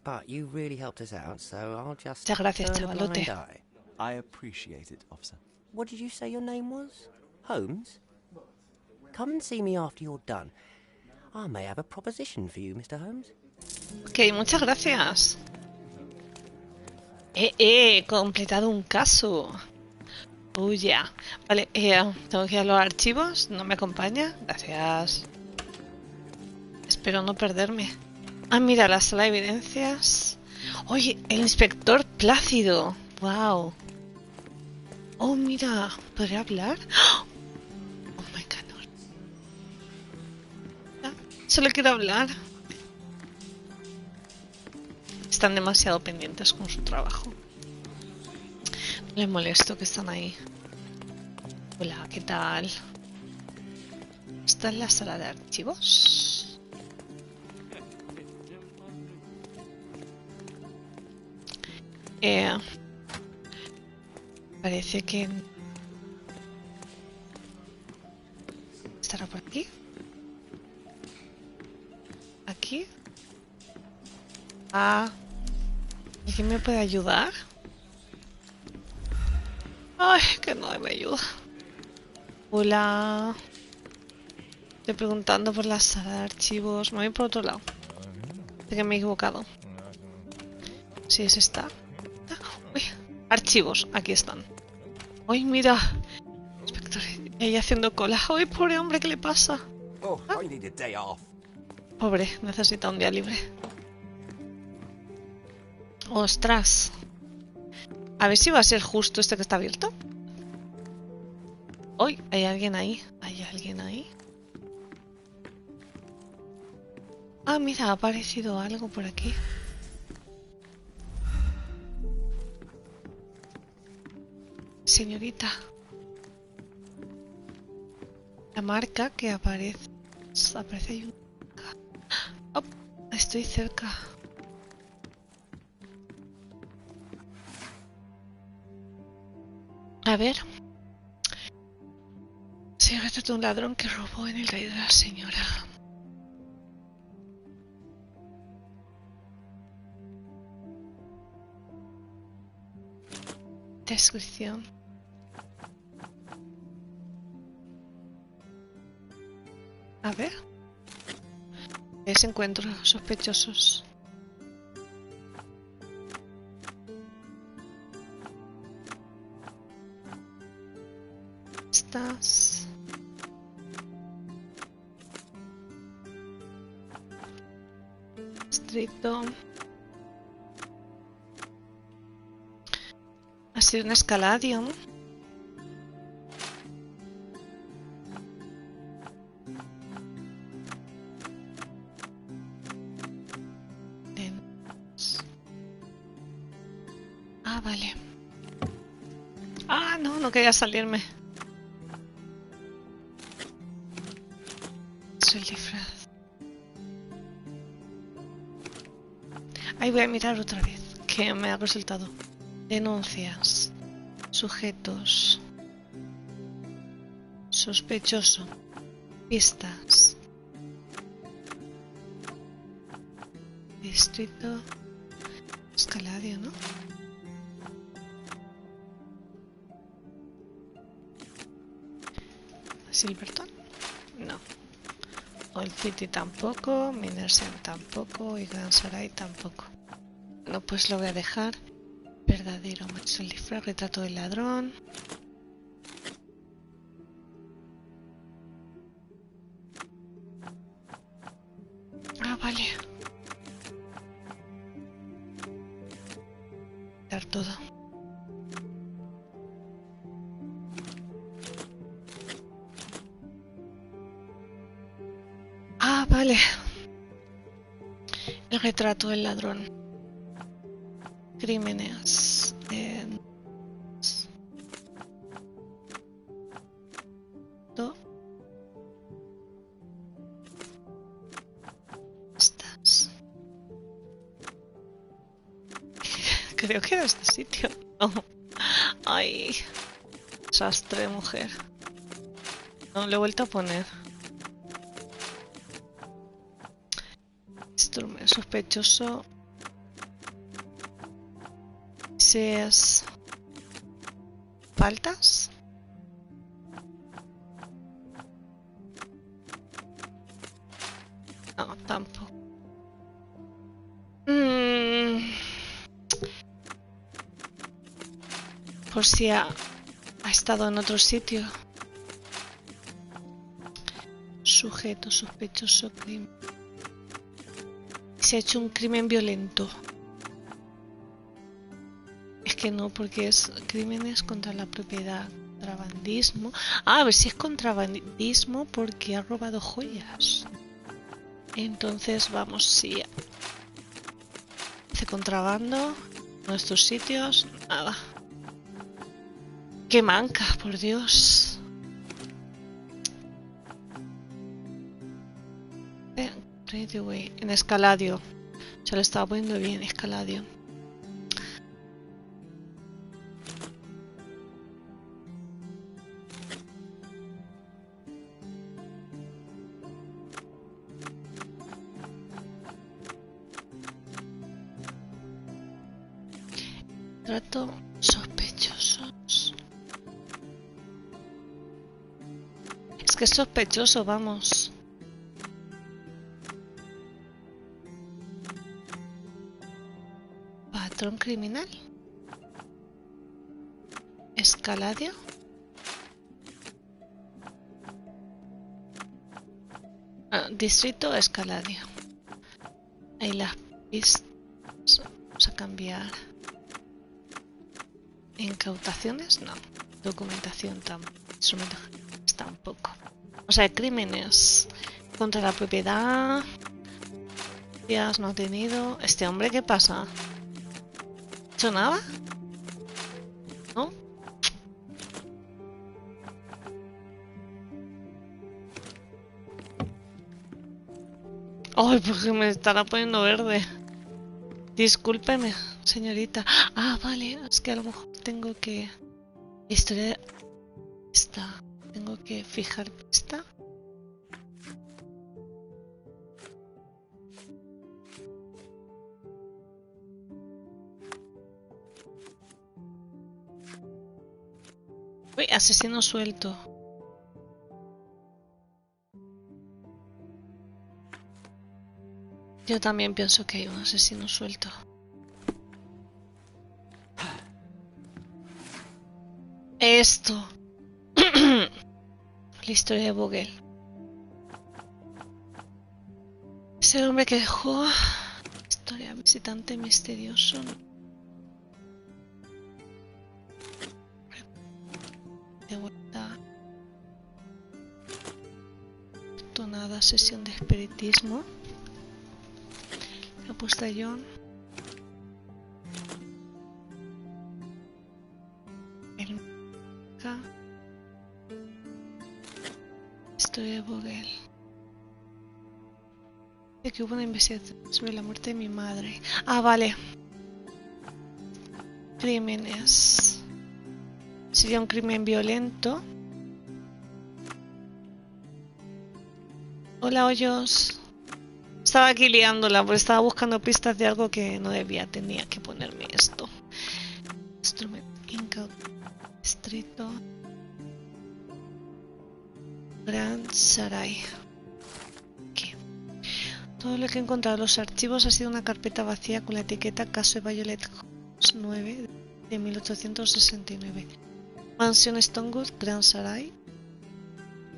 but you really helped us out, so I'll just Muchas gracias, turn a chavalote. blind eye. I appreciate it, officer. What did you say your name was? Holmes? Come and see me after you're done. I may have a proposition for you, Mr. Holmes. Ok, muchas gracias. He completado un caso. Oh, yeah. Vale, tengo que ir a los archivos. ¿No me acompaña? Gracias. Espero no perderme. Ah, mira, la sala de evidencias. Oye, el inspector Plácido. Wow. Oh, mira, ¿podría hablar? Oh my god. No. Solo quiero hablar. Están demasiado pendientes con su trabajo. No les molesto que están ahí. Hola, ¿qué tal? ¿Está en la sala de archivos? Parece que... ¿Estará por aquí? ¿Aquí? Ah... ¿Alguien me puede ayudar? Ay, que no me ayuda. Hola. Estoy preguntando por la sala de archivos. Me voy por otro lado. De que me he equivocado. Sí, es esta. Uy, archivos, aquí están. Uy, mira. Inspector, ahí haciendo cola. Uy, pobre hombre, ¿qué le pasa? ¿Ah? Pobre, necesita un día libre. Ostras. A ver si va a ser justo este que está abierto. Uy, hay alguien ahí. ¿Hay alguien ahí? Ah, mira, ha aparecido algo por aquí. Señorita. La marca que aparece. Aparece ahí. Oh, estoy cerca. A ver. Se retrata un ladrón que robó en el rey de la señora. Descripción. A ver. Encuentro sospechosos. Estas. Estricto. Ha sido un escaladio, ¿no? Ah, vale. Ah, no, no quería salirme. Soy el disfraz. Ahí voy a mirar otra vez. Que me ha resultado. Denuncias. Sujetos. Sospechoso. Pistas. Distrito. Escaladio, ¿no? Silverton. No. Old City tampoco. Minersen tampoco. Y Gran Sarai tampoco. No, pues lo voy a dejar. Verdadero macho el disfraz. Retrato del ladrón. Ah, vale. Dar todo. Ah, vale. El retrato del ladrón. Crímenes. Estas. Creo que era este sitio. No. Ay. Desastre, mujer. No, lo he vuelto a poner. Instrumento sospechoso. Seas... ¿Faltas? No, tampoco. Por si ha estado en otro sitio. Sujeto sospechoso crimen. Se ha hecho un crimen violento. Es que no, porque es crímenes contra la propiedad. Contrabandismo. Ah, a ver si es contrabandismo porque ha robado joyas. Entonces vamos, si hace contrabando en nuestros sitios, nada. ¡Qué manca, por Dios! En Escaladio. Se lo estaba poniendo bien, Escaladio. Trato sospechosos. Es que es sospechoso, vamos. Patrón criminal. Escaladio. Distrito Escaladio. Ahí las pistas. Vamos a cambiar. Incautaciones, no. Documentación tampoco. Instrumentos tampoco. O sea, crímenes contra la propiedad. Días no ha tenido. Este hombre, ¿qué pasa? ¿Ha hecho nada? ¿No? Ay, porque me estará poniendo verde. Discúlpeme, señorita. Ah, vale, es que a lo mejor tengo que... Historia... Esta. Tengo que fijar esta. Uy, asesino suelto. Yo también pienso que hay un asesino suelto. Esto. La historia de Vogel. Es el hombre que dejó... Historia visitante misterioso. De vuelta. Tonada sesión de espiritismo. Apuesta John. El Historia de Vogel. De que hubo una investigación sobre la muerte de mi madre. Ah, vale. Crímenes. Sería un crimen violento. Hola, Hoyos. Estaba aquí liándola porque estaba buscando pistas de algo que no debía. Tenía que ponerme esto. Instrumento. Distrito. Gran Sarai. Aquí. Todo lo que he encontrado en los archivos ha sido una carpeta vacía con la etiqueta Caso de Violet Holmes 9 de 1869. Mansión Stonewood, Gran Sarai.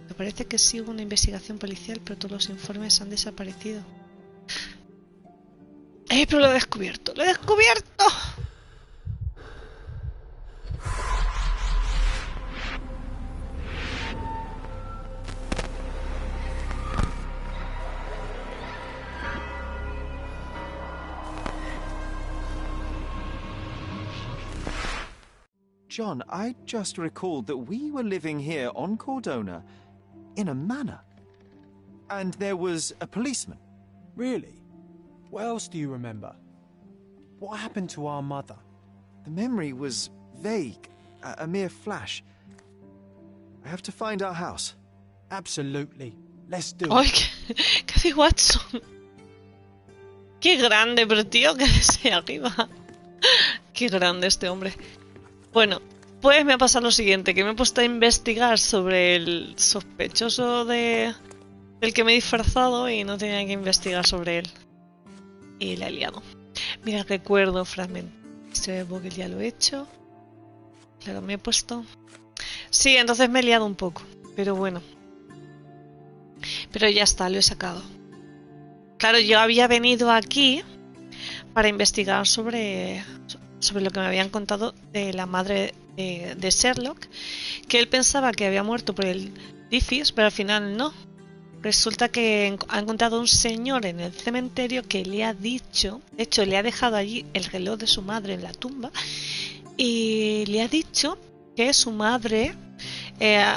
Me parece que sí hubo una investigación policial, pero todos los informes han desaparecido. Pero lo he descubierto. ¡Lo he descubierto! John, I just recalled that we were living here on Cordona in a manor. And there was a policeman. Really? What else do you remember? What happened to our mother? The memory was vague, a mere flash. I have to find our house. Absolutely. Let's do ¡Ay, it. qué hace Watson! ¡Qué grande, pero tío, que desde arriba! ¡Qué grande este hombre! Bueno, pues me ha pasado lo siguiente, que me he puesto a investigar sobre el sospechoso del que me he disfrazado y no tenía que investigar sobre él. Y la he liado. Mira, recuerdo fragmento. Este porque ya lo he hecho. Claro, me he puesto... Sí, entonces me he liado un poco, pero bueno. Pero ya está, lo he sacado. Claro, yo había venido aquí para investigar sobre lo que me habían contado de la madre de Sherlock, que él pensaba que había muerto por el tifus, pero al final no. Resulta que ha encontrado un señor en el cementerio que le ha dicho, de hecho le ha dejado allí el reloj de su madre en la tumba, y le ha dicho que su madre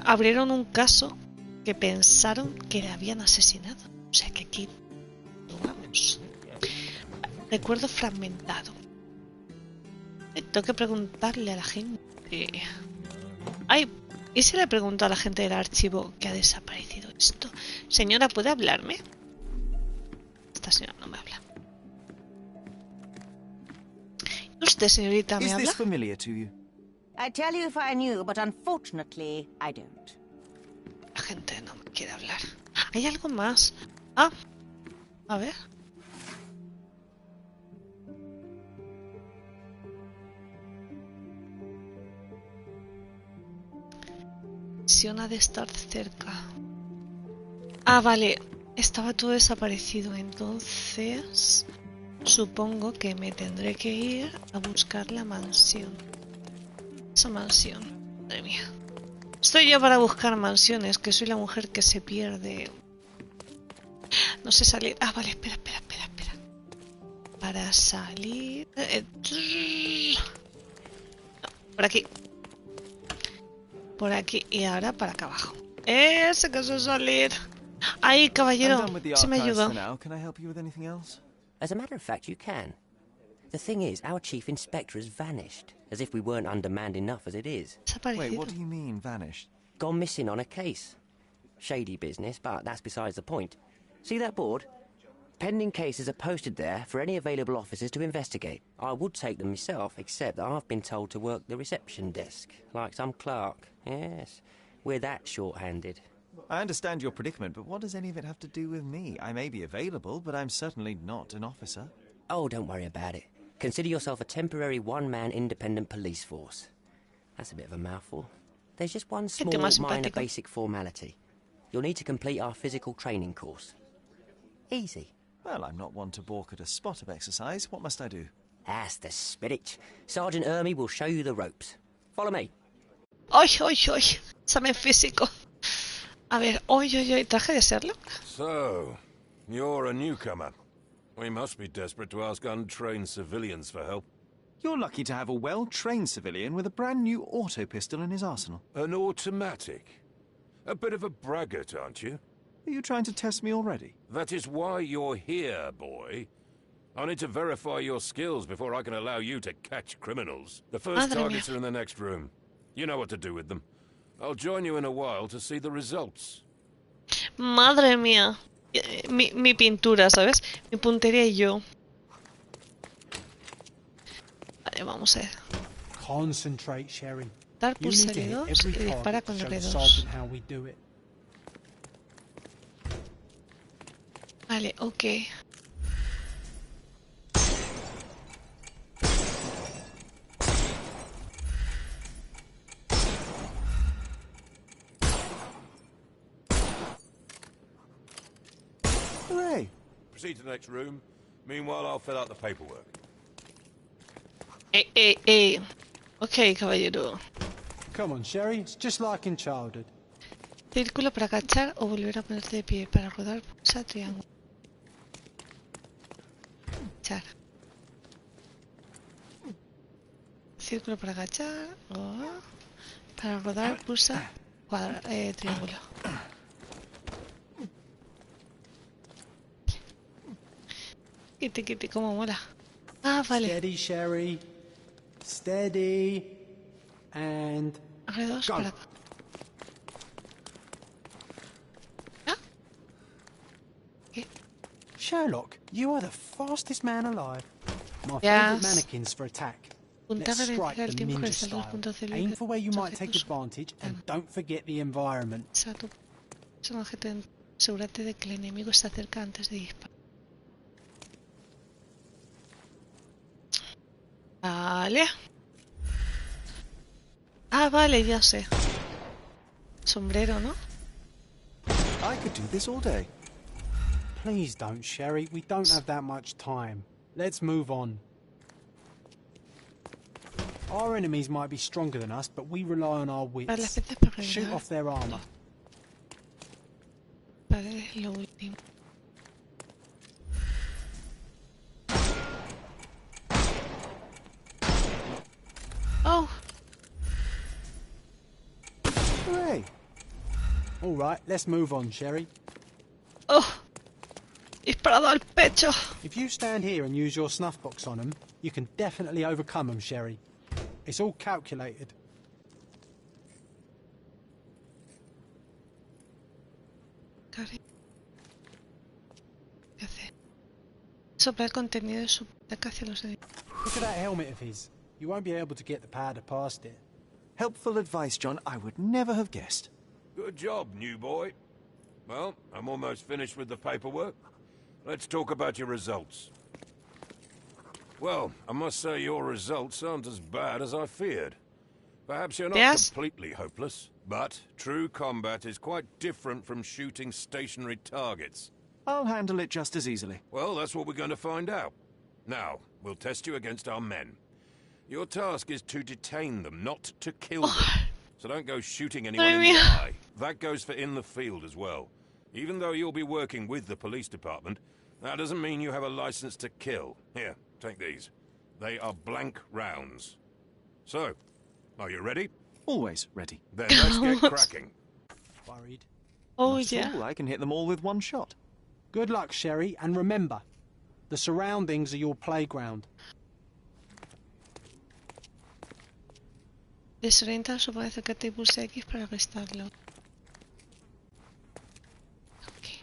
abrieron un caso que pensaron que le habían asesinado. O sea que aquí vamos. Recuerdo fragmentado. Tengo que preguntarle a la gente. Ay, ¿y si le pregunto a la gente del archivo que ha desaparecido esto? Señora, ¿puede hablarme? Esta señora no me habla. ¿Usted, señorita, me habla? Is this familiar to you? I'd tell you if I knew, but unfortunately, I don't. La gente no me quiere hablar. Hay algo más. Ah, a ver. Ha de estar cerca. Ah, vale. Estaba todo desaparecido. Entonces, supongo que me tendré que ir a buscar la mansión. Esa mansión. Madre mía. Estoy yo para buscar mansiones, que soy la mujer que se pierde. No sé salir. Ah, vale, espera. Para salir... por aquí. Por aquí y ahora para acá abajo. Ese que es salir. Ay, caballero, se me ayudó. As a matter of fact, you can. The thing is, our chief inspector has vanished, as if we weren't undermanned enough as it is. Wait, what do you mean, vanished? Gone missing on a case. Shady business, but that's besides the point. See that board? Pending cases are posted there for any available officers to investigate. I would take them myself, except that I've been told to work the reception desk, like some clerk. Yes, we're that short-handed. I understand your predicament, but what does any of it have to do with me? I may be available, but I'm certainly not an officer. Oh, don't worry about it. Consider yourself a temporary one-man independent police force. That's a bit of a mouthful. There's just one small, minor basic formality. You'll need to complete our physical training course. Easy. Well, I'm not one to balk at a spot of exercise. What must I do? That's the spirit. Sergeant Ermy will show you the ropes. Follow me. ¡Ay! Examen físico. A ver, ¡ay! ¿Traje de Sherlock? So, you're a newcomer. We must be desperate to ask untrained civilians for help. You're lucky to have a well-trained civilian with a brand new auto pistol in his arsenal. An automatic? A bit of a braggart, aren't you? Are you trying to test me already? That is why you're here, boy. I need to verify your skills before I can allow you to catch criminals. The first targets are in the next room. You know what to do with them. I'll join you in a while to see the results. Madre mía. Mi pintura, ¿sabes? Mi puntería y yo. Vale, vamos a ver. Concentrate, Sherry. Dar pulsar R2 y dispara con R2. Vale, ok. Hooray! Proceed to the next room. Meanwhile, I'll fill out the paperwork. Ok, caballero. Come on, Sherry. It's just like in childhood. Círculo para agachar o volver a ponerte de pie. Para rodar, pulsa triángulo. Agachar. Círculo para agachar. Para rodar, pulsa triángulo. Kitty, cómo mola. Ah, vale. Steady, Sherry. Steady. And R2 para acá. Sherlock, you are the fastest man alive. My Yes. favourite mannequins for attack. Let's strike them ninja style. Aim for where you might take advantage and don't forget the environment. Asegúrate de que el enemigo se acerca antes de disparar. Vale. Ah, vale, ya sé. Sombrero, ¿no? I could do this all day. Please don't, Sherry. We don't have that much time. Let's move on. Our enemies might be stronger than us, but we rely on our wits. Shoot off their armor. Vale, lo último. Oh. Hooray! All right, let's move on, Sherry. Oh. Disparado al pecho. If you stand here and use your snuff box on them, you can definitely overcome them, Sherry. It's all calculated. ¿Qué hace? Sopla el contenido de su ataque hacia los enemigos. Look at that helmet of his. You won't be able to get the powder past it. Helpful advice, John. I would never have guessed. Good job, new boy. Well, I'm almost finished with the paperwork. Let's talk about your results. Well, I must say your results aren't as bad as I feared. Perhaps you're not completely hopeless, but true combat is quite different from shooting stationary targets. I'll handle it just as easily. Well, that's what we're going to find out. Now, we'll test you against our men. Your task is to detain them, not to kill them. So don't go shooting anyone in the eye. That goes for in the field as well. Even though you'll be working with the police department, that doesn't mean you have a license to kill. Here, take these. They are blank rounds. So, are you ready? Always ready. Then let's get cracking. Worried? Oh, Not yeah. all, I can hit them all with one shot. Good luck, Sherry, and remember, the surroundings are your playground. Desorienta, supone acércate y pulsa X para restarlo. Okay.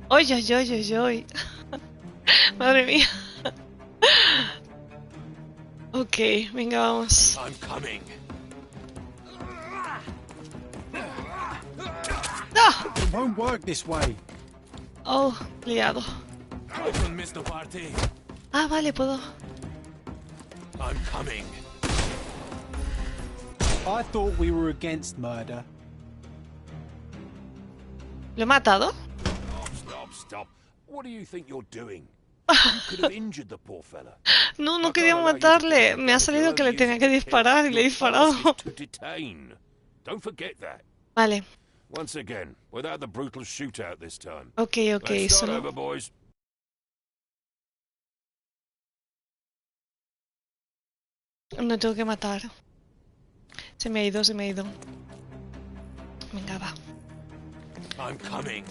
¡Oy, oy, oy, oy, oy! Madre mía. Ok, venga, vamos. I'm coming. ¡No! It won't work this way. Oh, liado. I can miss the party. Ah, vale, puedo. I'm coming. I thought we were against murder. ¿Lo he matado? Stop. What do you think you're doing? You could have injured the poor fella. No, no quería matarle. Me ha salido que le tenía que disparar y le he disparado. To detain. Don't forget that. Vale. Once again, without the brutal shootout this time. Ok, Let's start solo... over, boys. No tengo que matar. Se me ha ido, se me ha ido. Venga, va. I'm coming.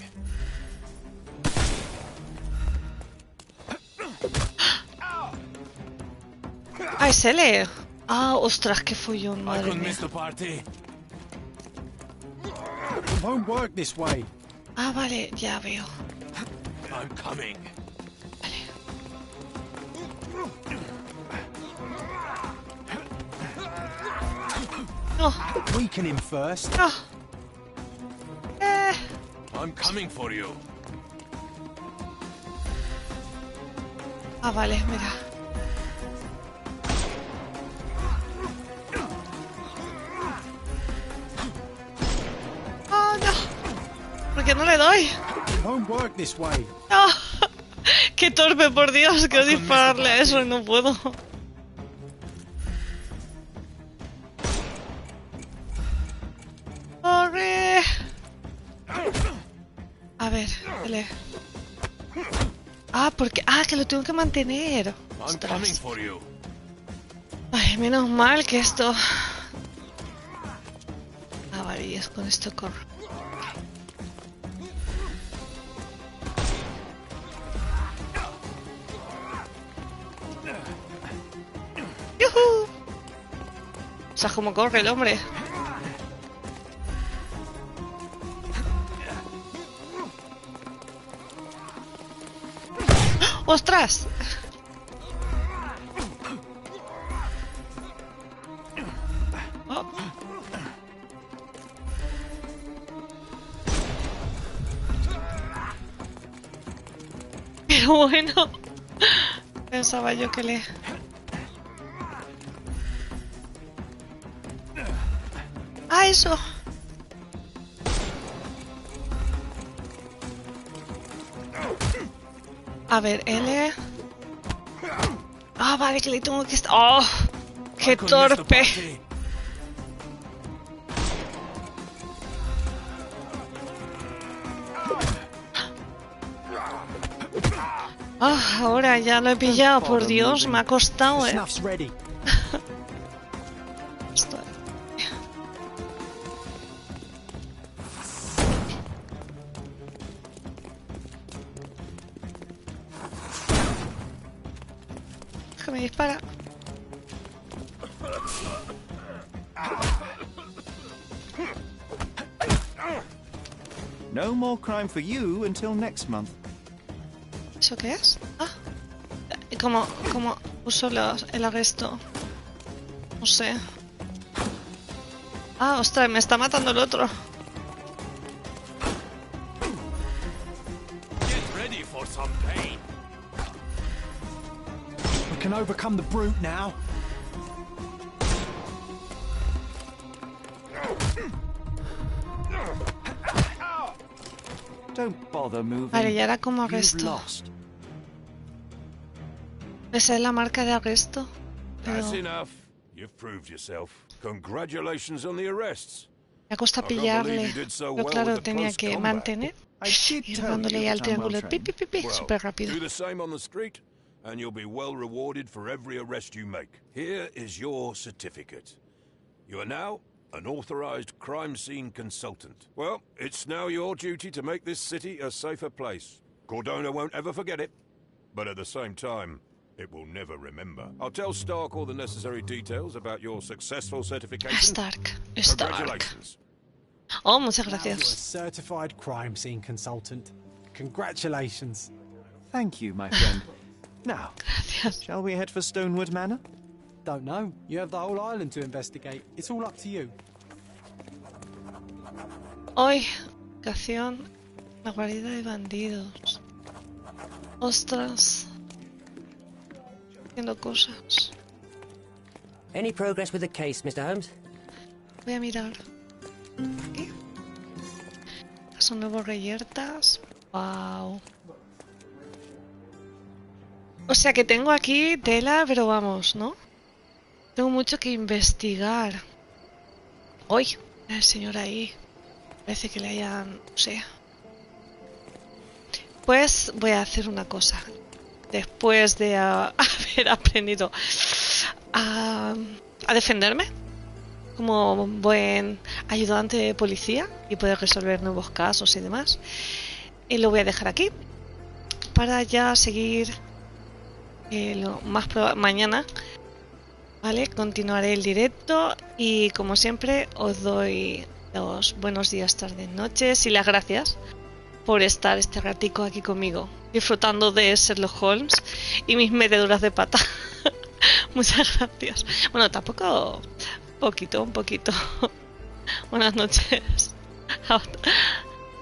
¡Ah, es L! ¡Ah, ostras, qué follón, madre mía! It won't work this way. Ah, vale, ya veo. I'm coming. No. Weaken him first. No. I'm coming for you. Ah, vale, mira. Oh, no. ¿Por qué no le doy? It won't work this way. No. Qué torpe, por Dios. Quiero dispararle a eso y no puedo. ¡Corre! A ver, L. Ah, porque... Ah, que lo tengo que mantener. Ostras. Ay, menos mal que esto... Ah, vale, y es con esto corro. ¡Yuhu! O sea, cómo corre el hombre. ¡Ostras! Oh. Pero bueno, pensaba yo que le... ¡Ah, eso! A ver, L... Ah, vale, que le tengo que estar... ¡Oh! ¡Qué torpe! Ah, ahora ya lo he pillado, por Dios, me ha costado, Estoy... Que me dispara. No more crime for you until next month. ¿Eso qué es? Ah, ¿cómo uso el arresto? No sé. Ah, ostras, me está matando el otro. Get ready for some pain. We can overcome the brute now. Don't bother moving. Vale, y ahora como arresto. Esa es la marca de arresto. That's enough. You've proved yourself. Congratulations on the arrests. Me cuesta pillarle. Pero claro, tenía que mantener. Y dándole al triángulo. Súper rápido. Do the same on the street, and you'll be well rewarded for every arrest you make. Here is your certificate. You are now an authorized crime scene consultant. Well, it's now your duty to make this city a safer place. Cordona won't ever forget it, but at the same time, it will never remember. I'll tell Stark all the necessary details about your successful certification. Stark. Congratulations. Oh, muchas gracias. You're a certified crime scene consultant. Congratulations. Thank you, my friend. Now, gracias. Shall we head for Stonewood Manor? Don't know. You have the whole island to investigate. It's all up to you. Hoy, ocasión, la guarida de bandidos. Ostras. Haciendo cosas. Any progress with the case, Mr. Holmes? Voy a mirar. ¿Aquí? Son nuevos reyertas. Wow. O sea que tengo aquí tela, pero vamos, ¿no? Tengo mucho que investigar. Uy, el señor ahí. Parece que le hayan... no sé. Pues voy a hacer una cosa. Después de haber aprendido a defenderme como buen ayudante de policía y poder resolver nuevos casos y demás, y lo voy a dejar aquí para ya seguir lo más mañana, ¿vale? Continuaré el directo y como siempre os doy los buenos días, tardes, noches y las gracias por estar este ratico aquí conmigo, disfrutando de Sherlock Holmes y mis meteduras de pata. Muchas gracias. Bueno, tampoco... un poquito. Buenas noches.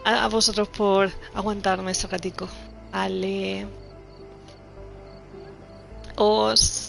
A vosotros por aguantarme este ratico. Vale. Os